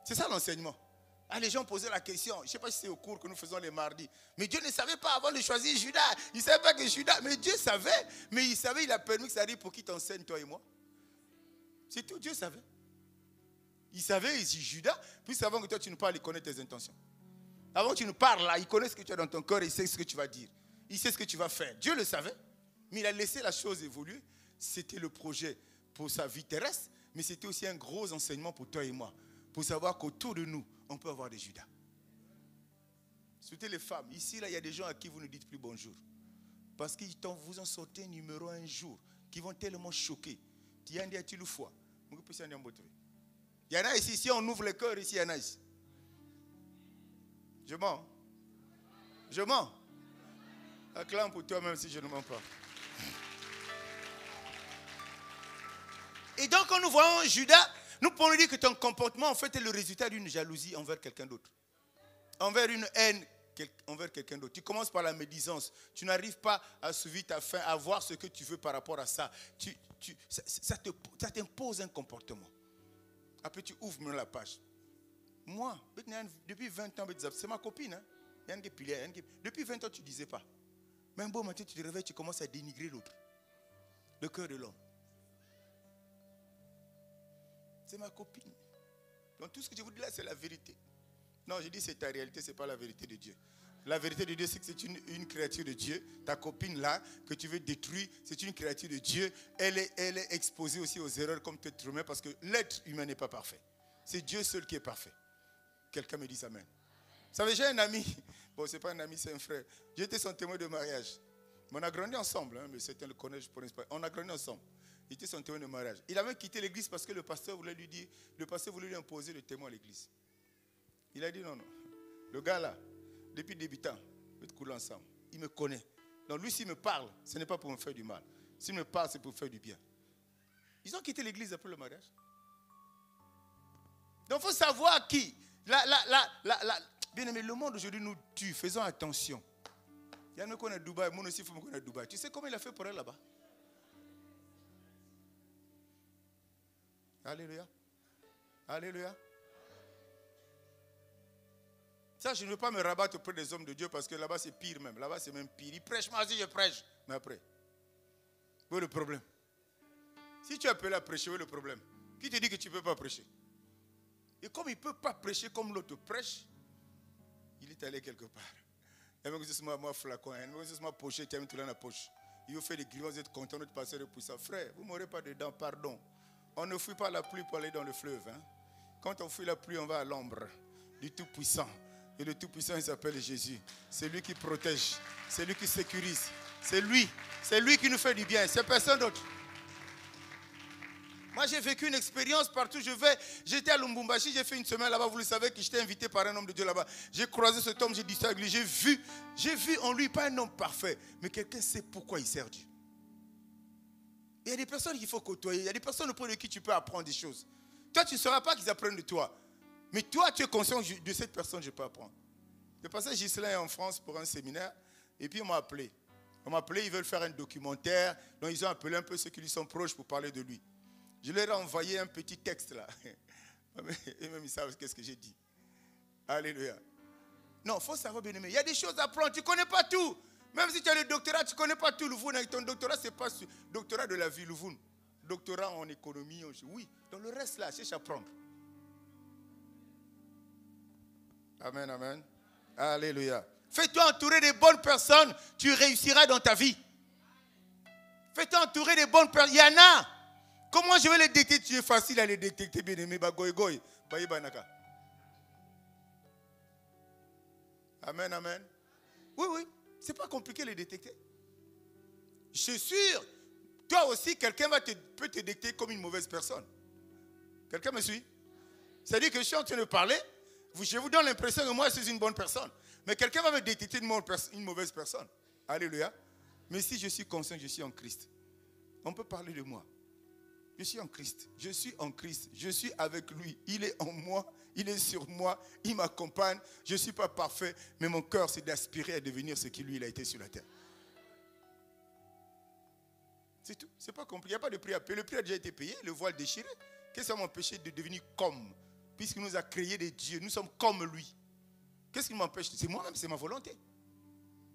C'est ça l'enseignement. Ah, les gens posaient la question, je ne sais pas si c'est au cours que nous faisons les mardis, mais Dieu ne savait pas avant de choisir Judas. Il ne savait pas que Judas, mais Dieu savait. Mais il savait, il a permis que ça arrive pour qu'il t'enseigne, toi et moi. C'est tout, Dieu savait. Il savait, ici Judas, puis avant que toi tu nous parles, il connaît tes intentions. Avant que tu nous parles là, il connaît ce que tu as dans ton cœur, il sait ce que tu vas dire. Il sait ce que tu vas faire. Dieu le savait, mais il a laissé la chose évoluer. C'était le projet pour sa vie terrestre, mais c'était aussi un gros enseignement pour toi et moi. Pour savoir qu'autour de nous, on peut avoir des Judas. Surtout les femmes. Ici, là, il y a des gens à qui vous ne dites plus bonjour. Parce qu'ils vous ont sorti un numéro un jour qui vont tellement choquer. Il y en a ici, si on ouvre le cœur, ici, il y en a ici. Je mens. Je mens. Acclame pour toi même si je ne mens pas. Et donc, quand nous voyons Judas, nous pouvons dire que ton comportement, en fait, est le résultat d'une jalousie envers quelqu'un d'autre. Envers une haine envers quelqu'un d'autre. Tu commences par la médisance. Tu n'arrives pas à suivre ta faim, à voir ce que tu veux par rapport à ça. Ça t'impose un comportement. Après, tu ouvres maintenant la page. Moi, depuis 20 ans, c'est ma copine. Hein? Depuis 20 ans, tu ne disais pas. Mais un beau matin, tu te réveilles, tu commences à dénigrer l'autre. Le cœur de l'homme. C'est ma copine. Donc tout ce que je vous dis là, c'est la vérité. Non, je dis c'est ta réalité, ce n'est pas la vérité de Dieu. La vérité de Dieu, c'est que c'est une créature de Dieu. Ta copine là, que tu veux détruire, c'est une créature de Dieu. Elle est exposée aussi aux erreurs comme tout être humain parce que l'être humain n'est pas parfait. C'est Dieu seul qui est parfait. Quelqu'un me dit amen. Vous savez, j'ai un ami. Bon, ce n'est pas un ami, c'est un frère. J'étais son témoin de mariage. Mais on a grandi ensemble, hein, mais certains le connaissent, je ne connais pas. On a grandi ensemble. Il était son témoin de mariage. Il a même quitté l'église parce que le pasteur voulait lui imposer le témoin à l'église. Il a dit non. Le gars là, depuis débutant, on peut couler ensemble. Il me connaît. Donc lui, s'il me parle, ce n'est pas pour me faire du mal. S'il me parle, c'est pour me faire du bien. Ils ont quitté l'église après le mariage. Donc il faut savoir qui. Bien aimé, le monde aujourd'hui nous tue. Faisons attention. Il y en a qui connaissent Dubaï. Moi aussi, il faut me connaître Dubaï. Tu sais comment il a fait pour elle là-bas? Alléluia. Alléluia. Ça, je ne veux pas me rabattre auprès des hommes de Dieu parce que là-bas, c'est pire même. Là-bas, c'est même pire. Ils prêchent, moi aussi, je prêche. Mais après, où est le problème? Si tu es appelé à prêcher, où est le problème? Qui te dit que tu ne peux pas prêcher? Et comme il ne peut pas prêcher comme l'autre prêche, il est allé quelque part. Il y a même que moi flacon, il y a même que moi poché, tu as mis tout dans la poche. Il vous fait des grimaces, vous êtes content de passer le puissant. Frère, vous ne m'aurez pas dedans, pardon. On ne fuit pas la pluie pour aller dans le fleuve. Hein. Quand on fuit la pluie, on va à l'ombre du Tout-Puissant. Et le Tout-Puissant, il s'appelle Jésus. C'est lui qui protège, c'est lui qui sécurise. C'est lui qui nous fait du bien, c'est personne d'autre. Moi, j'ai vécu une expérience partout où je vais. J'étais à Lubumbashi, j'ai fait une semaine là-bas. Vous le savez que j'étais invité par un homme de Dieu là-bas. J'ai croisé cet homme, j'ai dit ça avec lui. J'ai vu en lui, pas un homme parfait, mais quelqu'un sait pourquoi il sert Dieu. Il y a des personnes qu'il faut côtoyer. Il y a des personnes auprès de qui tu peux apprendre des choses. Toi, tu ne sauras pas qu'ils apprennent de toi. Mais toi, tu es conscient de cette personne, je peux apprendre. Le pasteur Ghislain est en France pour un séminaire. Et puis, on m'a appelé. Ils veulent faire un documentaire. Donc, ils ont appelé un peu ceux qui lui sont proches pour parler de lui. Je leur ai envoyé un petit texte là. Et même ils savent qu'est-ce que j'ai dit. Alléluia. Non, il faut savoir, bien aimé. Il y a des choses à apprendre. Tu ne connais pas tout. Même si tu as le doctorat, tu ne connais pas tout. Ton doctorat, ce n'est pas le doctorat de la vie. Doctorat en économie. Oui. Donc le reste là, cherche à apprendre. Amen, amen. Alléluia. Fais-toi entourer des bonnes personnes. Tu réussiras dans ta vie. Fais-toi entourer des bonnes personnes. Il y en a. Comment je vais les détecter? Tu es facile à les détecter, bien aimé. Amen, amen. Oui. C'est pas compliqué de les détecter. Je suis sûr, toi aussi, quelqu'un peut te détecter comme une mauvaise personne. Quelqu'un me suit? C'est-à-dire que je suis en train de parler, je vous donne l'impression que moi, je suis une bonne personne. Mais quelqu'un va me détecter une mauvaise personne. Alléluia. Mais si je suis conscient que je suis en Christ, on peut parler de moi. Je suis en Christ. Je suis en Christ. Je suis avec lui. Il est en moi. Il est sur moi. Il m'accompagne. Je ne suis pas parfait. Mais mon cœur, c'est d'aspirer à devenir ce qu'il lui a été sur la terre. C'est tout. Ce n'est pas compliqué. Il n'y a pas de prix à payer. Le prix a déjà été payé. Le voile déchiré. Qu'est-ce qui va m'empêcher de devenir comme? Puisqu'il nous a créés des dieux. Nous sommes comme lui. Qu'est-ce qui m'empêche? C'est moi-même. C'est ma volonté.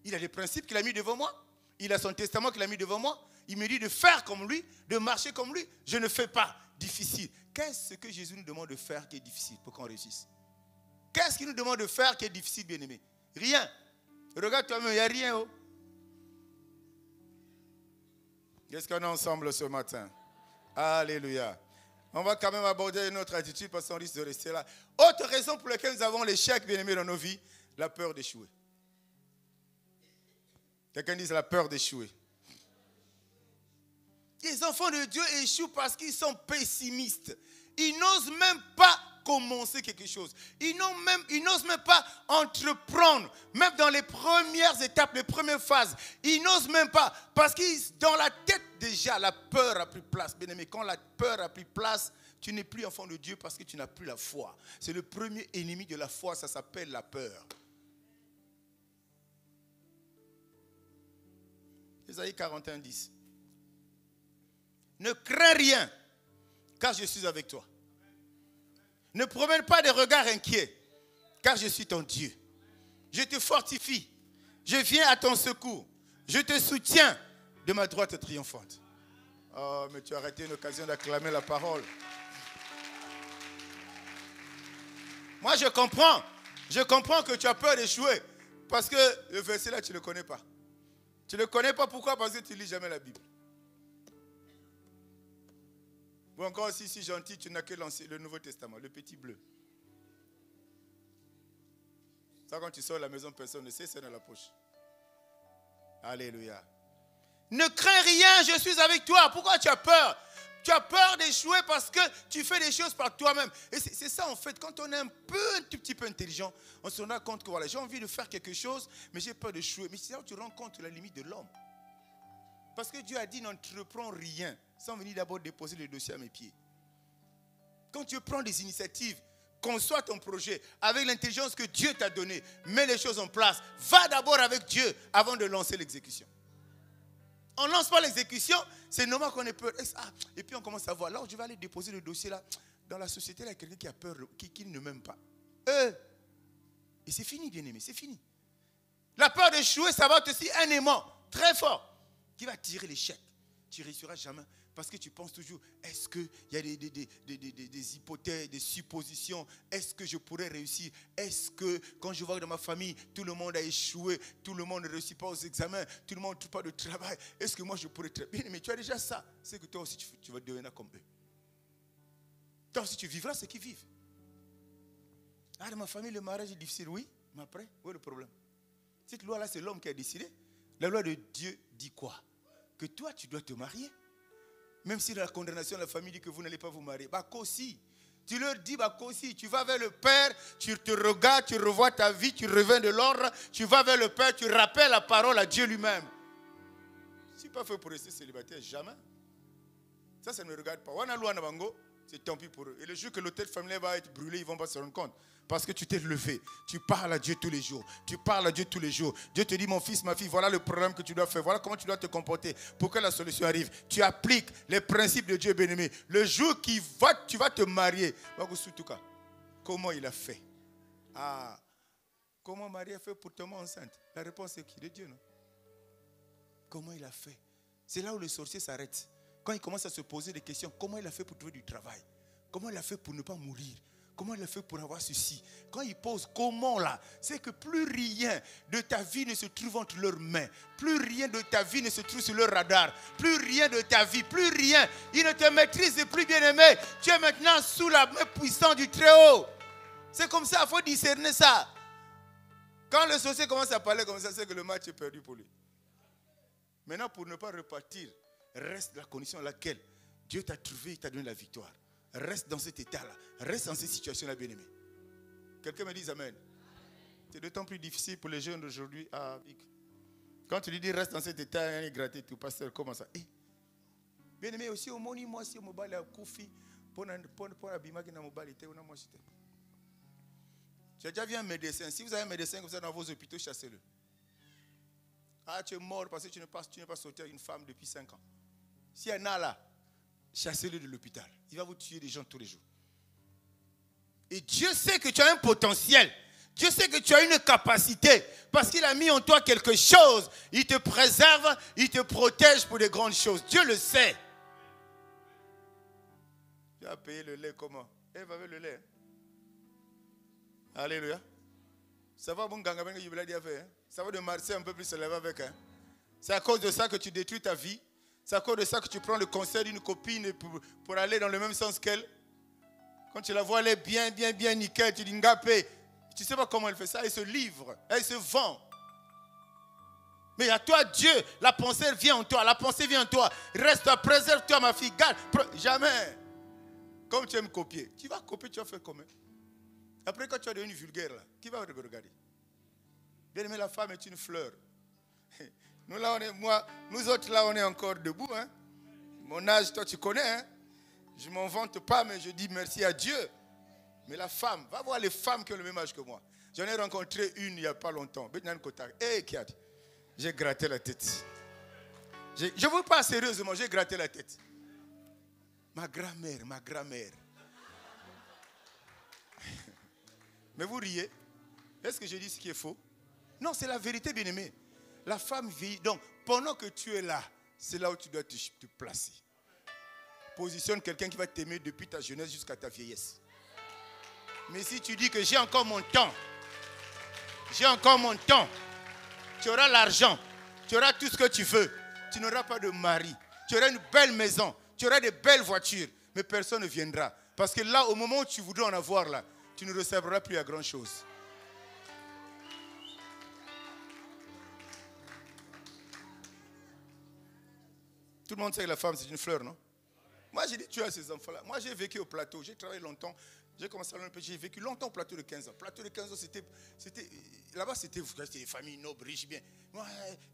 Il a des principes qu'il a mis devant moi. Il a son testament qu'il a mis devant moi. Il me dit de faire comme lui, de marcher comme lui. Je ne fais pas difficile. Qu'est-ce que Jésus nous demande de faire qui est difficile pour qu'on réussisse? Qu'est-ce qu'il nous demande de faire qui est difficile, bien-aimé? Rien. Regarde toi-même, il n'y a rien. Oh. Qu'est-ce qu'on a ensemble ce matin? Alléluia. On va quand même aborder notre attitude parce qu'on risque de rester là. Autre raison pour laquelle nous avons l'échec, bien-aimé, dans nos vies, la peur d'échouer. Quelqu'un dit la peur d'échouer. Les enfants de Dieu échouent parce qu'ils sont pessimistes. Ils n'osent même pas commencer quelque chose. Ils n'osent même pas entreprendre. Même dans les premières étapes, les premières phases. Ils n'osent même pas. Parce que dans la tête déjà, la peur a pris place. Bien aimé, quand la peur a pris place, tu n'es plus enfant de Dieu parce que tu n'as plus la foi. C'est le premier ennemi de la foi, ça s'appelle la peur. Ésaïe 41, 10. Ne crains rien, car je suis avec toi. Ne promène pas des regards inquiets, car je suis ton Dieu. Je te fortifie. Je viens à ton secours. Je te soutiens de ma droite triomphante. Oh, mais tu as arrêté une occasion d'acclamer la parole. Moi, je comprends. Je comprends que tu as peur d'échouer. Parce que le verset là, tu ne le connais pas. Tu ne le connais pas, pourquoi? Parce que tu ne lis jamais la Bible. Ou encore, si gentil, tu n'as que le Nouveau Testament, le petit bleu. Ça, quand tu sors de la maison, personne ne sait, c'est dans la poche. Alléluia. Ne crains rien, je suis avec toi. Pourquoi tu as peur? Tu as peur d'échouer parce que tu fais des choses par toi-même. Et c'est ça, en fait, quand on est un tout petit peu intelligent, on se rend compte que voilà, j'ai envie de faire quelque chose, mais j'ai peur d'échouer. Mais c'est là où tu rends compte de la limite de l'homme. Parce que Dieu a dit, n'entreprends rien sans venir d'abord déposer le dossier à mes pieds. Quand tu prends des initiatives, conçois ton projet avec l'intelligence que Dieu t'a donnée, mets les choses en place. Va d'abord avec Dieu avant de lancer l'exécution. on lance pas l'exécution, c'est normal qu'on ait peur. Et puis on commence à voir, là où je vais aller déposer le dossier là, dans la société, là, il y a quelqu'un qui a peur, qui ne m'aime pas. Et c'est fini, bien aimé, c'est fini. La peur d'échouer, ça va être aussi un aimant très fort qui va tirer l'échec. Tu ne réussiras jamais parce que tu penses toujours, est-ce qu'il y a des hypothèses, des suppositions, est-ce que je pourrais réussir? Est-ce que quand je vois dans ma famille, tout le monde a échoué, tout le monde ne réussit pas aux examens, tout le monde ne trouve pas de travail, est-ce que moi je pourrais très bien? Mais tu as déjà ça, c'est que toi aussi tu vas devenir comme eux. Toi aussi tu vivras ce qu'ils vivent. Dans ma famille, le mariage est difficile, oui, mais après, où est le problème? Cette loi-là, c'est l'homme qui a décidé. La loi de Dieu dit quoi? Que toi, tu dois te marier. Même si la condamnation de la famille dit que vous n'allez pas vous marier. Bah, qu'aussi. Tu leur dis, bah, qu'aussi. Tu vas vers le Père, tu te regardes, tu revois ta vie, tu reviens de l'ordre, tu vas vers le Père, tu rappelles la parole à Dieu lui-même. Si pas fait pour rester célibataire, jamais. Ça ne me regarde pas. C'est tant pis pour eux. Et le jour que l'hôtel familial va être brûlé, ils ne vont pas se rendre compte. Parce que tu t'es levé. Tu parles à Dieu tous les jours. Tu parles à Dieu tous les jours. Dieu te dit, mon fils, ma fille, voilà le programme que tu dois faire. Voilà comment tu dois te comporter pour que la solution arrive. Tu appliques les principes de Dieu bien-aimé. Le jour tu vas te marier. Comment il a fait? Comment Marie a fait pour tomber enceinte? La réponse est qui? De Dieu, non? Comment il a fait? C'est là où le sorcier s'arrête. Quand il commence à se poser des questions, comment il a fait pour trouver du travail? Comment il a fait pour ne pas mourir? Comment il a fait pour avoir ceci? Quand il pose comment là, c'est que plus rien de ta vie ne se trouve entre leurs mains. Plus rien de ta vie ne se trouve sur leur radar. Plus rien de ta vie, plus rien. Il ne te maîtrise plus, bien-aimé. Tu es maintenant sous la main puissante du Très-Haut. C'est comme ça, il faut discerner ça. Quand le sorcier commence à parler comme ça, c'est que le match est perdu pour lui. Maintenant, pour ne pas repartir, reste dans la condition dans laquelle Dieu t'a trouvé, il t'a donné la victoire. Reste dans cet état-là. Reste dans cette situation-là, bien-aimé. Quelqu'un me dit Amen. C'est d'autant plus difficile pour les jeunes d'aujourd'hui. Quand tu lui dis reste dans cet état, il est gratté, tout pasteur, comment ça? Bien-aimé, aussi au moni, moi, si au mobile, à Koufi, pour l'abima qui n'a mobile, moi, j'ai déjà vu un médecin. Si vous avez un médecin comme ça dans vos hôpitaux, chassez-le. Tu es mort parce que tu n'es pas sorti avec une femme depuis 5 ans. S'il y en a là, chassez-le de l'hôpital. Il va vous tuer des gens tous les jours. Et Dieu sait que tu as un potentiel. Dieu sait que tu as une capacité. Parce qu'il a mis en toi quelque chose. Il te préserve, il te protège pour des grandes choses. Dieu le sait. Tu as payé le lait comment? Ève avait le lait. Alléluia. Ça va, bon ganga, ça va de marcher un peu plus, se lever avec. C'est à cause de ça que tu détruis ta vie. C'est à cause de ça que tu prends le conseil d'une copine pour aller dans le même sens qu'elle. Quand tu la vois, elle est bien nickel, tu dis ngapé. Tu ne sais pas comment elle fait ça, elle se livre, elle se vend. Mais à toi, Dieu, la pensée vient en toi, la pensée vient en toi. Reste, préserve-toi, ma fille, garde. Jamais. Comme tu aimes copier. Tu vas copier, tu vas faire comment? Après, quand tu as devenu vulgaire, là, qui va te regarder? Bien aimé, la femme est une fleur. Nous, là, nous autres, là, on est encore debout. Hein? Mon âge, toi, tu connais. Hein? Je ne m'en vante pas, mais je dis merci à Dieu. Mais la femme, va voir les femmes qui ont le même âge que moi. J'en ai rencontré une il n'y a pas longtemps. J'ai gratté la tête. Je ne veux pas sérieusement, j'ai gratté la tête. Ma grand-mère. Mais vous riez. Est-ce que je dis ce qui est faux? Non, c'est la vérité, bien-aimé. La femme vieillit. Donc, pendant que tu es là, c'est là où tu dois te placer. Positionne quelqu'un qui va t'aimer depuis ta jeunesse jusqu'à ta vieillesse. Mais si tu dis que j'ai encore mon temps, tu auras l'argent, tu auras tout ce que tu veux, tu n'auras pas de mari, tu auras une belle maison, tu auras des belles voitures, mais personne ne viendra. Parce que là, au moment où tu voudrais en avoir là, tu ne recevras plus à grand chose. Tout le monde sait que la femme, c'est une fleur, non? Moi, j'ai dit, tu as ces enfants-là. Moi, j'ai vécu au plateau. J'ai travaillé longtemps. J'ai commencé à l'ONP. J'ai vécu longtemps au plateau de 15 ans. Plateau de 15 ans, là-bas, c'était des familles nobles, riches, bien. Moi,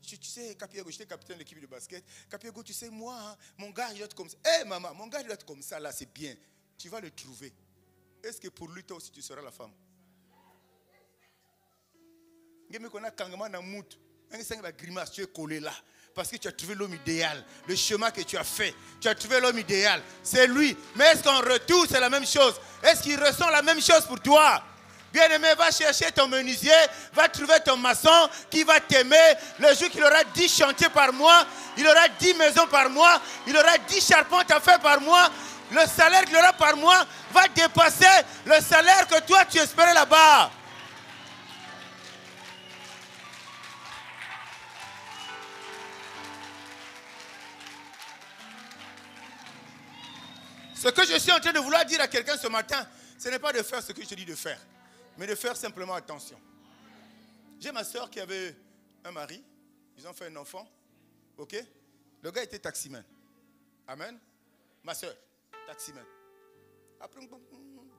tu sais, Capiago, j'étais capitaine de l'équipe de basket. Capiago, tu sais, moi, hein, mon gars, il doit être comme ça. Hé, maman, mon gars, il doit être comme ça, là, c'est bien. Tu vas le trouver. Est-ce que pour lui, toi aussi, tu seras la femme? Tu es collé là. Parce que tu as trouvé l'homme idéal. Le chemin que tu as fait. Tu as trouvé l'homme idéal. C'est lui. Mais est-ce qu'en retour, c'est la même chose? Est-ce qu'il ressent la même chose pour toi? Bien-aimé, va chercher ton menuisier, va trouver ton maçon qui va t'aimer. Le jour qu'il aura 10 chantiers par mois, il aura 10 maisons par mois, il aura 10 charpentes à faire par mois. Le salaire qu'il aura par mois va dépasser le salaire que toi tu espérais là-bas. Ce que je suis en train de vouloir dire à quelqu'un ce matin, ce n'est pas de faire ce que je te dis de faire, mais de faire simplement attention. J'ai ma soeur qui avait un mari, ils ont fait un enfant, ok? Le gars était taximan. Amen. Ma soeur, taximan. Après,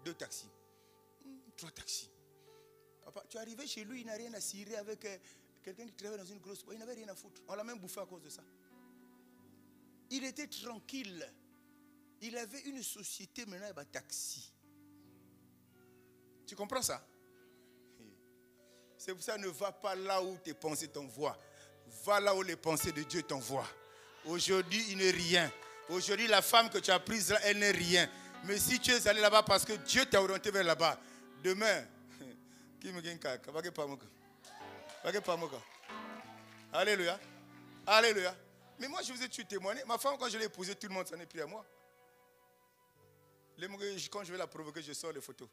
2 taxis, 3 taxis. Papa, tu es arrivé chez lui, il n'a rien à cirer avec quelqu'un qui travaille dans une grosse boîte. Il n'avait rien à foutre. On l'a même bouffé à cause de ça. Il était tranquille. Il avait une société, maintenant il va taxi. Tu comprends ça? C'est pour ça, ne va pas là où tes pensées t'envoient. Va là où les pensées de Dieu t'envoient. Aujourd'hui, il n'est rien. Aujourd'hui, la femme que tu as prise là, elle n'est rien. Mais si tu es allé là-bas parce que Dieu t'a orienté vers là-bas, demain, alléluia. Alléluia. Mais moi, je vous ai témoigné. Ma femme, quand je l'ai épousée, tout le monde s'en est pris à moi. Quand je vais la provoquer, je sors les photos.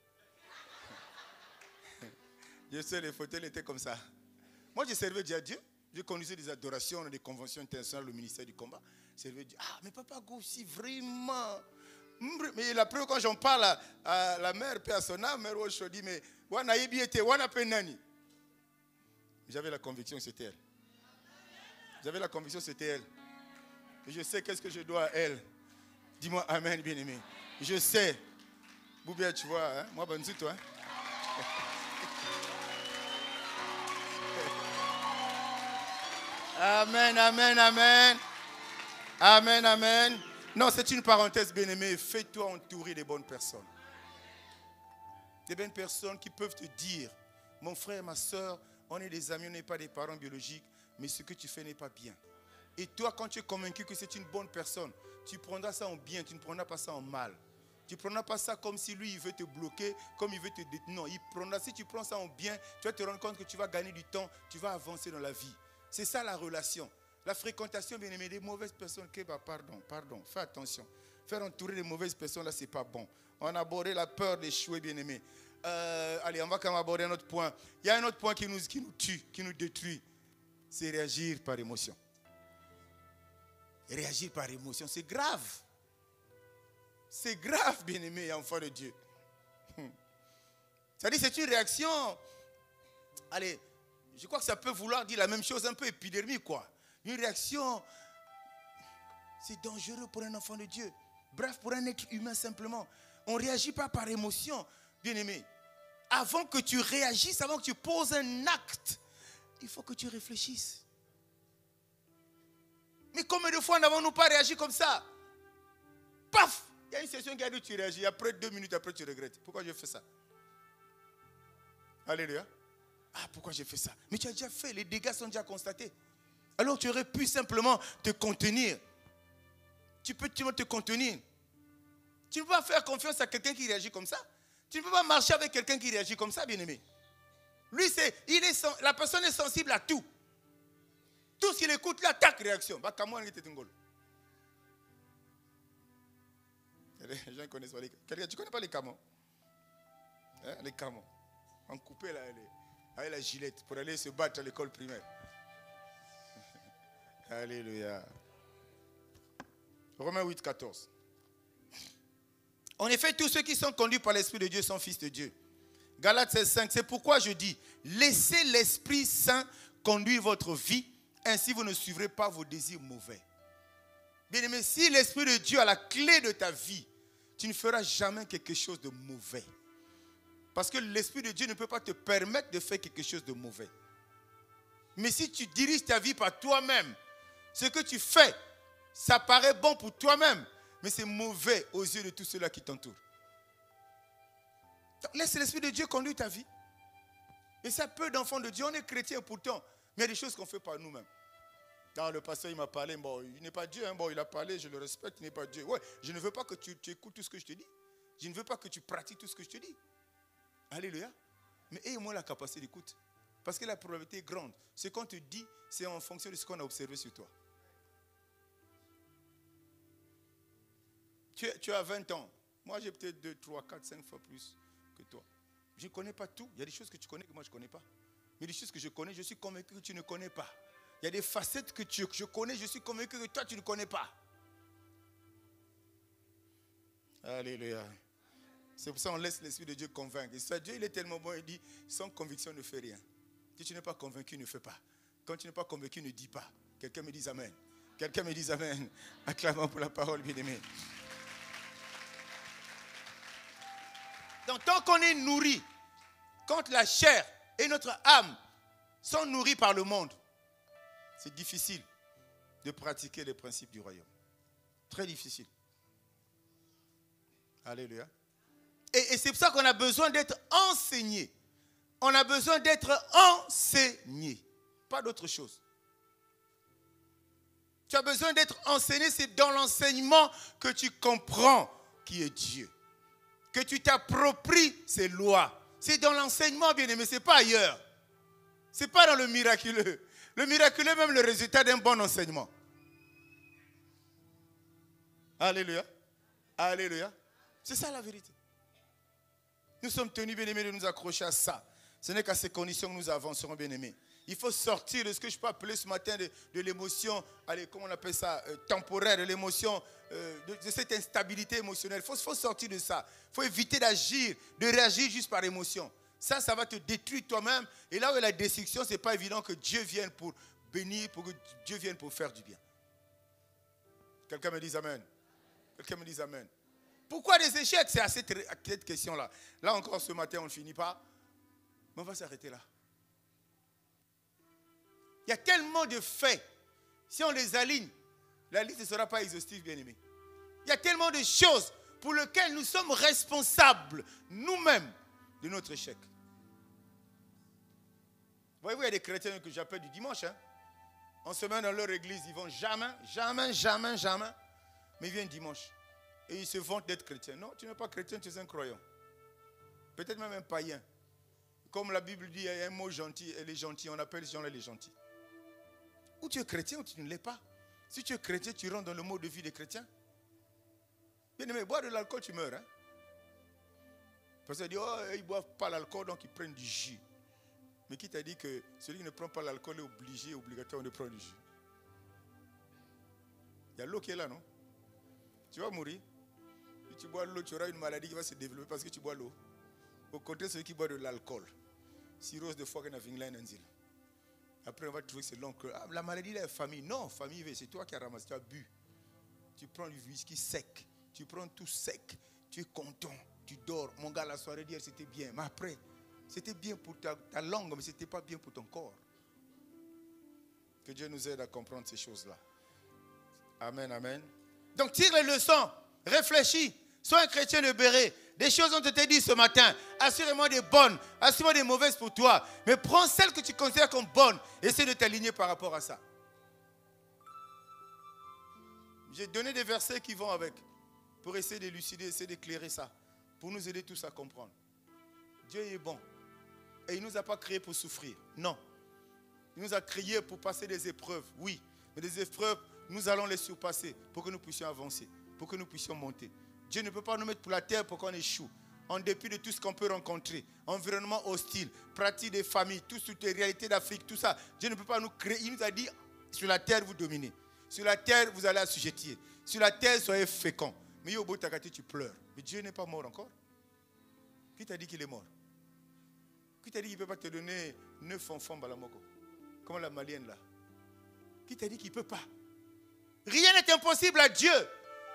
Je sors les photos, elle était comme ça. Moi, je servais déjà Dieu. Je conduisais des adorations, des conventions internationales, le ministère du combat. Je servais Dieu. Ah, mais Papa Goussi, vraiment. Mais la preuve, quand j'en parle à la mère, puis à son âme, mère Osho dit, mais j'avais la conviction que c'était elle. J'avais la conviction que c'était elle. Et je sais qu'est-ce que je dois à elle. Dis-moi Amen, bien-aimé. Je sais. Boubia, tu vois, hein? Moi, bonne suite, toi. Hein? Amen, amen, amen. Amen, amen. Non, c'est une parenthèse, bien-aimé. Fais-toi entourer des bonnes personnes. Des bonnes personnes qui peuvent te dire, mon frère, ma soeur, on est des amis, on n'est pas des parents biologiques, mais ce que tu fais n'est pas bien. Et toi, quand tu es convaincu que c'est une bonne personne, tu prendras ça en bien, tu ne prendras pas ça en mal. Tu ne prendras pas ça comme si lui, il veut te bloquer, comme il veut te détenir. Non, si tu prends ça en bien, tu vas te rendre compte que tu vas gagner du temps, tu vas avancer dans la vie. C'est ça la relation. La fréquentation, bien aimé, des mauvaises personnes. Pardon, fais attention. Faire entourer des mauvaises personnes, là, ce n'est pas bon. On a abordé la peur d'échouer, bien aimé. Allez, on va quand même aborder un autre point. Il y a un autre point qui nous tue, qui nous détruit. C'est réagir par émotion. Réagir par émotion, c'est grave. C'est grave, bien-aimé, enfant de Dieu. C'est-à-dire, c'est une réaction. Allez, je crois que ça peut vouloir dire la même chose, un peu épidermique, quoi. Une réaction, c'est dangereux pour un enfant de Dieu. Bref, pour un être humain, simplement. On ne réagit pas par émotion, bien-aimé. Avant que tu réagisses, avant que tu poses un acte, il faut que tu réfléchisses. Mais combien de fois n'avons-nous pas réagi comme ça? Paf! Il y a une session qui a dit tu réagis. Après 2 minutes, après tu regrettes. Pourquoi j'ai fait ça? Alléluia. Ah, pourquoi j'ai fait ça? Mais tu as déjà fait, les dégâts sont déjà constatés. Alors tu aurais pu simplement te contenir. Tu peux te contenir. Tu ne peux pas faire confiance à quelqu'un qui réagit comme ça. Tu ne peux pas marcher avec quelqu'un qui réagit comme ça, bien-aimé. Lui, la personne est sensible à tout. Tout ce qu'il écoute, là, tac, réaction. Les gens connaissent pas les camons. Tu connais pas les camons? Hein, les camons. On coupait là, avec la gilette pour aller se battre à l'école primaire. Alléluia. Romains 8, 14. En effet, tous ceux qui sont conduits par l'Esprit de Dieu sont fils de Dieu. Galates 16, 5. C'est pourquoi je dis, laissez l'Esprit Saint conduire votre vie, ainsi vous ne suivrez pas vos désirs mauvais. Bien-aimé, si l'Esprit de Dieu a la clé de ta vie, tu ne feras jamais quelque chose de mauvais. Parce que l'Esprit de Dieu ne peut pas te permettre de faire quelque chose de mauvais. Mais si tu diriges ta vie par toi-même, ce que tu fais, ça paraît bon pour toi-même, mais c'est mauvais aux yeux de tous ceux-là qui t'entourent. Laisse l'Esprit de Dieu conduire ta vie. Et ça peu d'enfants de Dieu, on est chrétiens pourtant, mais il y a des choses qu'on fait par nous-mêmes. Quand le pasteur il m'a parlé, bon, il n'est pas Dieu, hein, bon, il a parlé, je le respecte, il n'est pas Dieu. Ouais, je ne veux pas que tu écoutes tout ce que je te dis. Je ne veux pas que tu pratiques tout ce que je te dis. Alléluia. Mais aie au moins la capacité d'écoute. Parce que la probabilité est grande. Ce qu'on te dit, c'est en fonction de ce qu'on a observé sur toi. Tu as 20 ans. Moi, j'ai peut-être 2, 3, 4, 5 fois plus que toi. Je ne connais pas tout. Il y a des choses que tu connais que moi, je ne connais pas. Mais des choses que je connais, je suis convaincu que tu ne connais pas. Il y a des facettes que je connais, je suis convaincu que toi, tu ne connais pas. Alléluia. C'est pour ça qu'on laisse l'Esprit de Dieu convaincre. Et ça, Dieu, il est tellement bon, il dit, sans conviction, ne fais rien. Si tu n'es pas convaincu, ne fais pas. Quand tu n'es pas convaincu, ne dis pas. Quelqu'un me dise Amen. Quelqu'un me dise Amen. Acclamons pour la parole, bien-aimé. Donc, tant qu'on est nourri, quand la chair et notre âme sont nourris par le monde, c'est difficile de pratiquer les principes du royaume. Très difficile. Alléluia. Et c'est pour ça qu'on a besoin d'être enseigné. On a besoin d'être enseigné. Pas d'autre chose. Tu as besoin d'être enseigné, c'est dans l'enseignement que tu comprends qui est Dieu. Que tu t'appropries ses lois. C'est dans l'enseignement, bien-aimé, ce n'est pas ailleurs. Ce n'est pas dans le miraculeux. Le miraculeux est même le résultat d'un bon enseignement. Alléluia. Alléluia. C'est ça la vérité. Nous sommes tenus, bien-aimés, de nous accrocher à ça. Ce n'est qu'à ces conditions que nous avancerons, bien-aimés. Il faut sortir de ce que je peux appeler ce matin de l'émotion, allez, comment on appelle ça, temporaire, de l'émotion, de cette instabilité émotionnelle. Il faut sortir de ça. Il faut éviter d'agir, de réagir juste par émotion. Ça va te détruire toi-même. Et là où il y a la destruction, ce n'est pas évident que Dieu vienne pour bénir, pour que Dieu vienne pour faire du bien. Quelqu'un me dit Amen. Quelqu'un me dit Amen. Pourquoi des échecs? C'est à cette question-là. Là encore, ce matin, on ne finit pas. Mais on va s'arrêter là. Il y a tellement de faits. Si on les aligne, la liste ne sera pas exhaustive, bien-aimés. Il y a tellement de choses pour lesquelles nous sommes responsables, nous-mêmes, de notre échec. Voyez-vous, il y a des chrétiens que j'appelle du dimanche. Hein? En semaine, dans leur église, ils vont jamais. Mais ils viennent dimanche. Et ils se vantent d'être chrétiens. Non, tu n'es pas chrétien, tu es un croyant. Peut-être même un païen. Comme la Bible dit, il y a un mot gentil, et les gentils, on appelle ces gens-là les gentils. Ou tu es chrétien ou tu ne l'es pas. Si tu es chrétien, tu rentres dans le mode de vie des chrétiens. Bien aimé, boire de l'alcool, tu meurs. Hein? Parce qu'on dit, oh, ils ne boivent pas l'alcool, donc ils prennent du jus. Mais qui t'a dit que celui qui ne prend pas l'alcool est obligatoire de prendre du jus? Il y a l'eau qui est là, non? Tu vas mourir. Si tu bois l'eau, tu auras une maladie qui va se développer parce que tu bois l'eau. Au contraire, celui qui boit de l'alcool, cirrhose de foie qu'on a vingla en Anzil. Après, on va trouver que c'est long que la maladie là est famille. Non, famille, c'est toi qui as ramassé, tu as bu. Tu prends du whisky sec, tu prends tout sec, tu es content, tu dors. Mon gars, la soirée d'hier, c'était bien. Mais après, c'était bien pour ta langue, mais ce n'était pas bien pour ton corps. Que Dieu nous aide à comprendre ces choses-là. Amen, amen. Donc, tire les leçons, réfléchis, sois un chrétien de béret. Des choses ont été dites ce matin, assurément des bonnes, assurément des mauvaises pour toi. Mais prends celles que tu considères comme bonnes et essaie de t'aligner par rapport à ça. J'ai donné des versets qui vont avec, pour essayer d'élucider, essayer d'éclairer ça, pour nous aider tous à comprendre. Dieu est bon. Et il ne nous a pas créés pour souffrir. Non. Il nous a créés pour passer des épreuves, oui. Mais des épreuves, nous allons les surpasser pour que nous puissions avancer, pour que nous puissions monter. Dieu ne peut pas nous mettre pour la terre pour qu'on échoue. En dépit de tout ce qu'on peut rencontrer, environnement hostile, pratique des familles, toutes les réalités d'Afrique, tout ça. Dieu ne peut pas nous créer. Il nous a dit, sur la terre, vous dominez. Sur la terre, vous allez assujettir. Sur la terre, soyez féconds. Mais au bout de ta tu pleures. Mais Dieu n'est pas mort encore. Qui t'a dit qu'il est mort? Qui t'a dit qu'il ne peut pas te donner 9 enfants Balamoko? Comme la malienne là. Qui t'a dit qu'il ne peut pas? Rien n'est impossible à Dieu.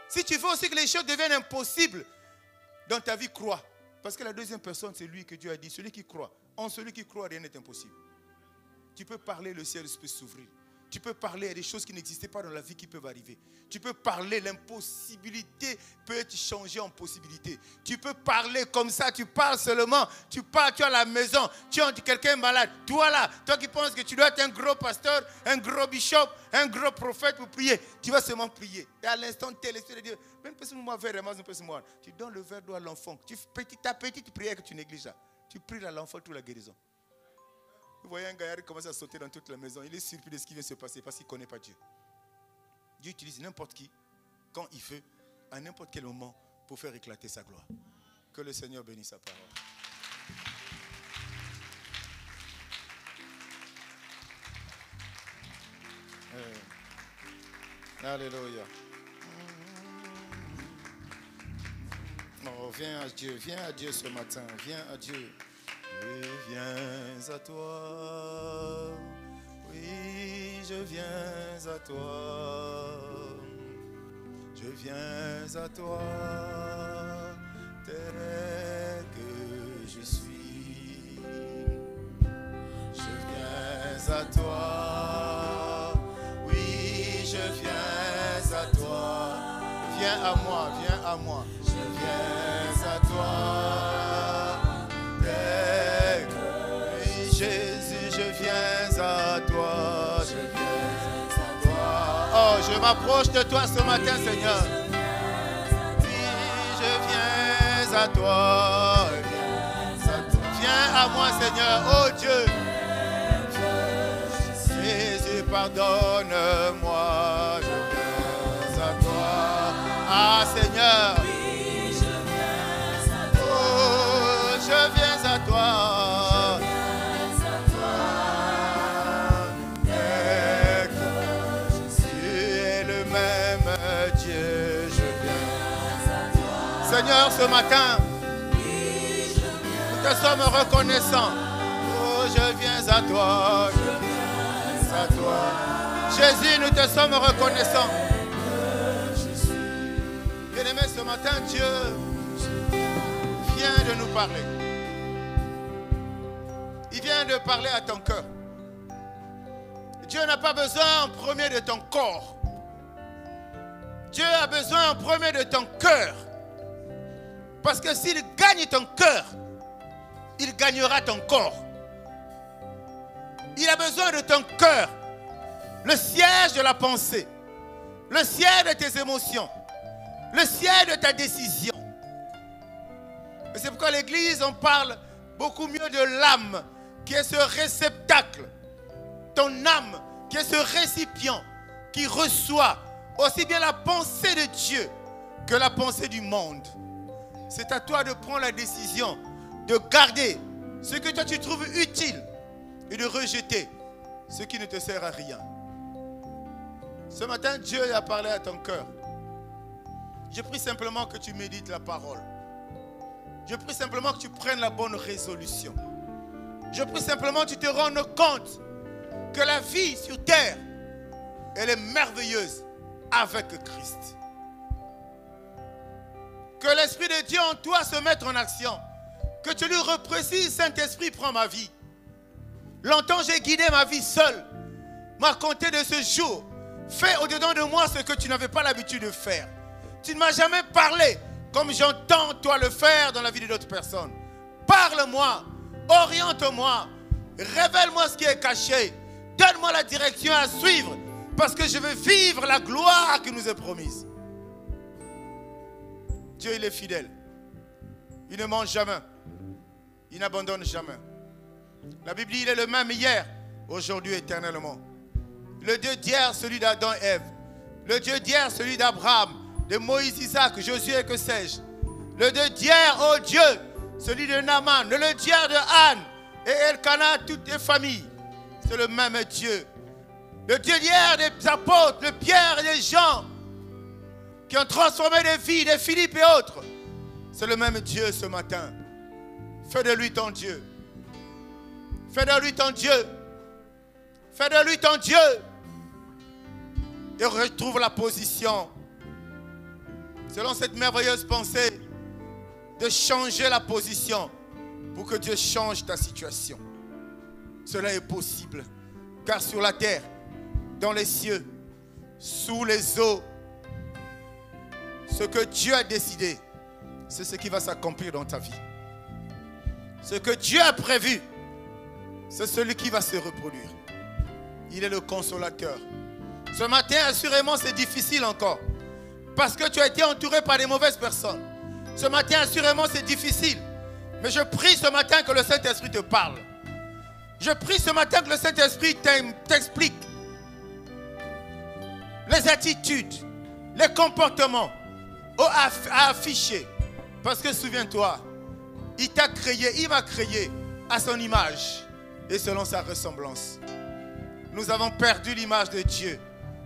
Si tu veux aussi que les choses deviennent impossibles dans ta vie, crois. Parce que la deuxième personne, c'est lui que Dieu a dit. Celui qui croit. En celui qui croit, rien n'est impossible. Tu peux parler, le ciel peut s'ouvrir. Tu peux parler à des choses qui n'existaient pas dans la vie qui peuvent arriver. Tu peux parler, l'impossibilité peut être changée en possibilité. Tu peux parler comme ça, tu parles seulement. Tu parles, tu es à la maison, tu as quelqu'un malade. Toi là, toi qui penses que tu dois être un gros pasteur, un gros bishop, un gros prophète pour prier, tu vas seulement prier. Et à l'instant, tu es l'esprit de Dieu. Même si moi, tu donnes le verre d'eau à l'enfant. Ta petite prière que tu négliges là. Tu pries à l'enfant toute la guérison. Vous voyez un gars qui commence à sauter dans toute la maison. Il est surpris de ce qui vient se passer parce qu'il ne connaît pas Dieu. Dieu utilise n'importe qui, quand il veut, à n'importe quel moment, pour faire éclater sa gloire. Que le Seigneur bénisse sa parole. Alléluia. Oh, viens à Dieu ce matin, viens à Dieu. Oui, viens à toi. Oui, je viens à toi. Je viens à toi, tel que je suis. Je viens à toi. Oui, je viens à toi. Viens à moi, viens à moi. Je viens à toi. Tel que Jésus, je viens à toi. Je viens à toi. Oh, je m'approche de toi ce matin, Seigneur. Oui, je viens à toi. Viens à moi, Seigneur. Oh Dieu. Jésus, pardonne-moi. Je viens à toi. Ah, Seigneur. Oh, je viens à toi. Seigneur, ce matin, nous te sommes reconnaissants. Oh, je viens à toi, je viens à toi. Jésus, nous te sommes reconnaissants. Bien-aimé, ce matin, Dieu vient de nous parler. Il vient de parler à ton cœur. Dieu n'a pas besoin en premier de ton corps. Dieu a besoin en premier de ton cœur. Parce que s'il gagne ton cœur, il gagnera ton corps. Il a besoin de ton cœur, le siège de la pensée, le siège de tes émotions, le siège de ta décision. Et c'est pourquoi l'Église, on parle beaucoup mieux de l'âme, qui est ce réceptacle. Ton âme, qui est ce récipient, qui reçoit aussi bien la pensée de Dieu que la pensée du monde. C'est à toi de prendre la décision de garder ce que toi tu trouves utile et de rejeter ce qui ne te sert à rien. Ce matin, Dieu a parlé à ton cœur. Je prie simplement que tu médites la parole. Je prie simplement que tu prennes la bonne résolution. Je prie simplement que tu te rendes compte que la vie sur terre, elle est merveilleuse avec Christ. Que l'Esprit de Dieu en toi se mette en action. Que tu lui reprécises, Saint-Esprit, prends ma vie. Longtemps j'ai guidé ma vie seul. Mais à compter de ce jour, fais au-dedans de moi ce que tu n'avais pas l'habitude de faire. Tu ne m'as jamais parlé comme j'entends toi le faire dans la vie d'autres personnes. Parle-moi, oriente-moi, révèle-moi ce qui est caché. Donne-moi la direction à suivre parce que je veux vivre la gloire qui nous est promise. Dieu, il est fidèle. Il ne ment jamais. Il n'abandonne jamais. La Bible dit, il est le même hier, aujourd'hui, éternellement. Le Dieu d'hier, celui d'Adam et Ève. Le Dieu d'hier, celui d'Abraham, de Moïse, Isaac, Josué, que sais-je. Le Dieu d'hier, oh Dieu, celui de Naaman. Le Dieu de Anne et Elkanah, toutes les familles. C'est le même Dieu. Le Dieu d'hier des apôtres, de Pierre et des Jean, qui ont transformé des vies, des Philippe et autres. C'est le même Dieu ce matin. Fais de lui ton Dieu. Fais de lui ton Dieu. Fais de lui ton Dieu. Et retrouve la position, selon cette merveilleuse pensée, de changer la position pour que Dieu change ta situation. Cela est possible. Car sur la terre, dans les cieux, sous les eaux. Ce que Dieu a décidé, c'est ce qui va s'accomplir dans ta vie. Ce que Dieu a prévu, c'est celui qui va se reproduire. Il est le consolateur. Ce matin, assurément, c'est difficile encore. Parce que tu as été entouré par des mauvaises personnes. Ce matin, assurément, c'est difficile. Mais je prie ce matin que le Saint-Esprit te parle. Je prie ce matin que le Saint-Esprit t'explique les attitudes, les comportements à afficher. Parce que souviens-toi, il t'a créé, il m'a créé à son image et selon sa ressemblance. Nous avons perdu l'image de Dieu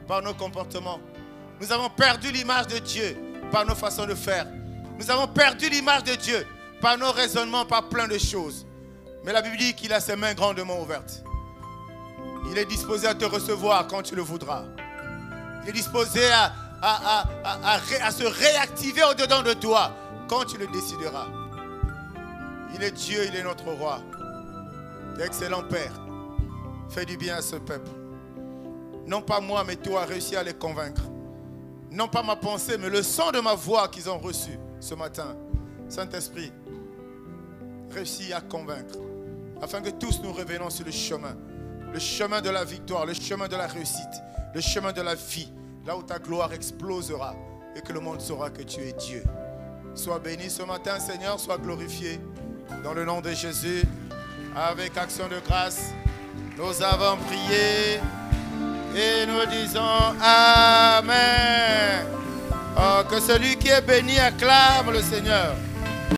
par nos comportements. Nous avons perdu l'image de Dieu par nos façons de faire. Nous avons perdu l'image de Dieu par nos raisonnements, par plein de choses. Mais la Bible dit qu'il a ses mains grandement ouvertes. Il est disposé à te recevoir quand tu le voudras. Il est disposé à se réactiver au-dedans de toi quand tu le décideras. Il est Dieu, il est notre roi. Excellent Père, fais du bien à ce peuple. Non pas moi, mais toi, réussis à les convaincre. Non pas ma pensée, mais le son de ma voix qu'ils ont reçu ce matin. Saint-Esprit, réussis à convaincre, afin que tous nous revenons sur le chemin de la victoire, le chemin de la réussite, le chemin de la vie, là où ta gloire explosera et que le monde saura que tu es Dieu. Sois béni ce matin, Seigneur, sois glorifié. Dans le nom de Jésus, avec action de grâce, nous avons prié et nous disons Amen. Oh, que celui qui est béni acclame le Seigneur.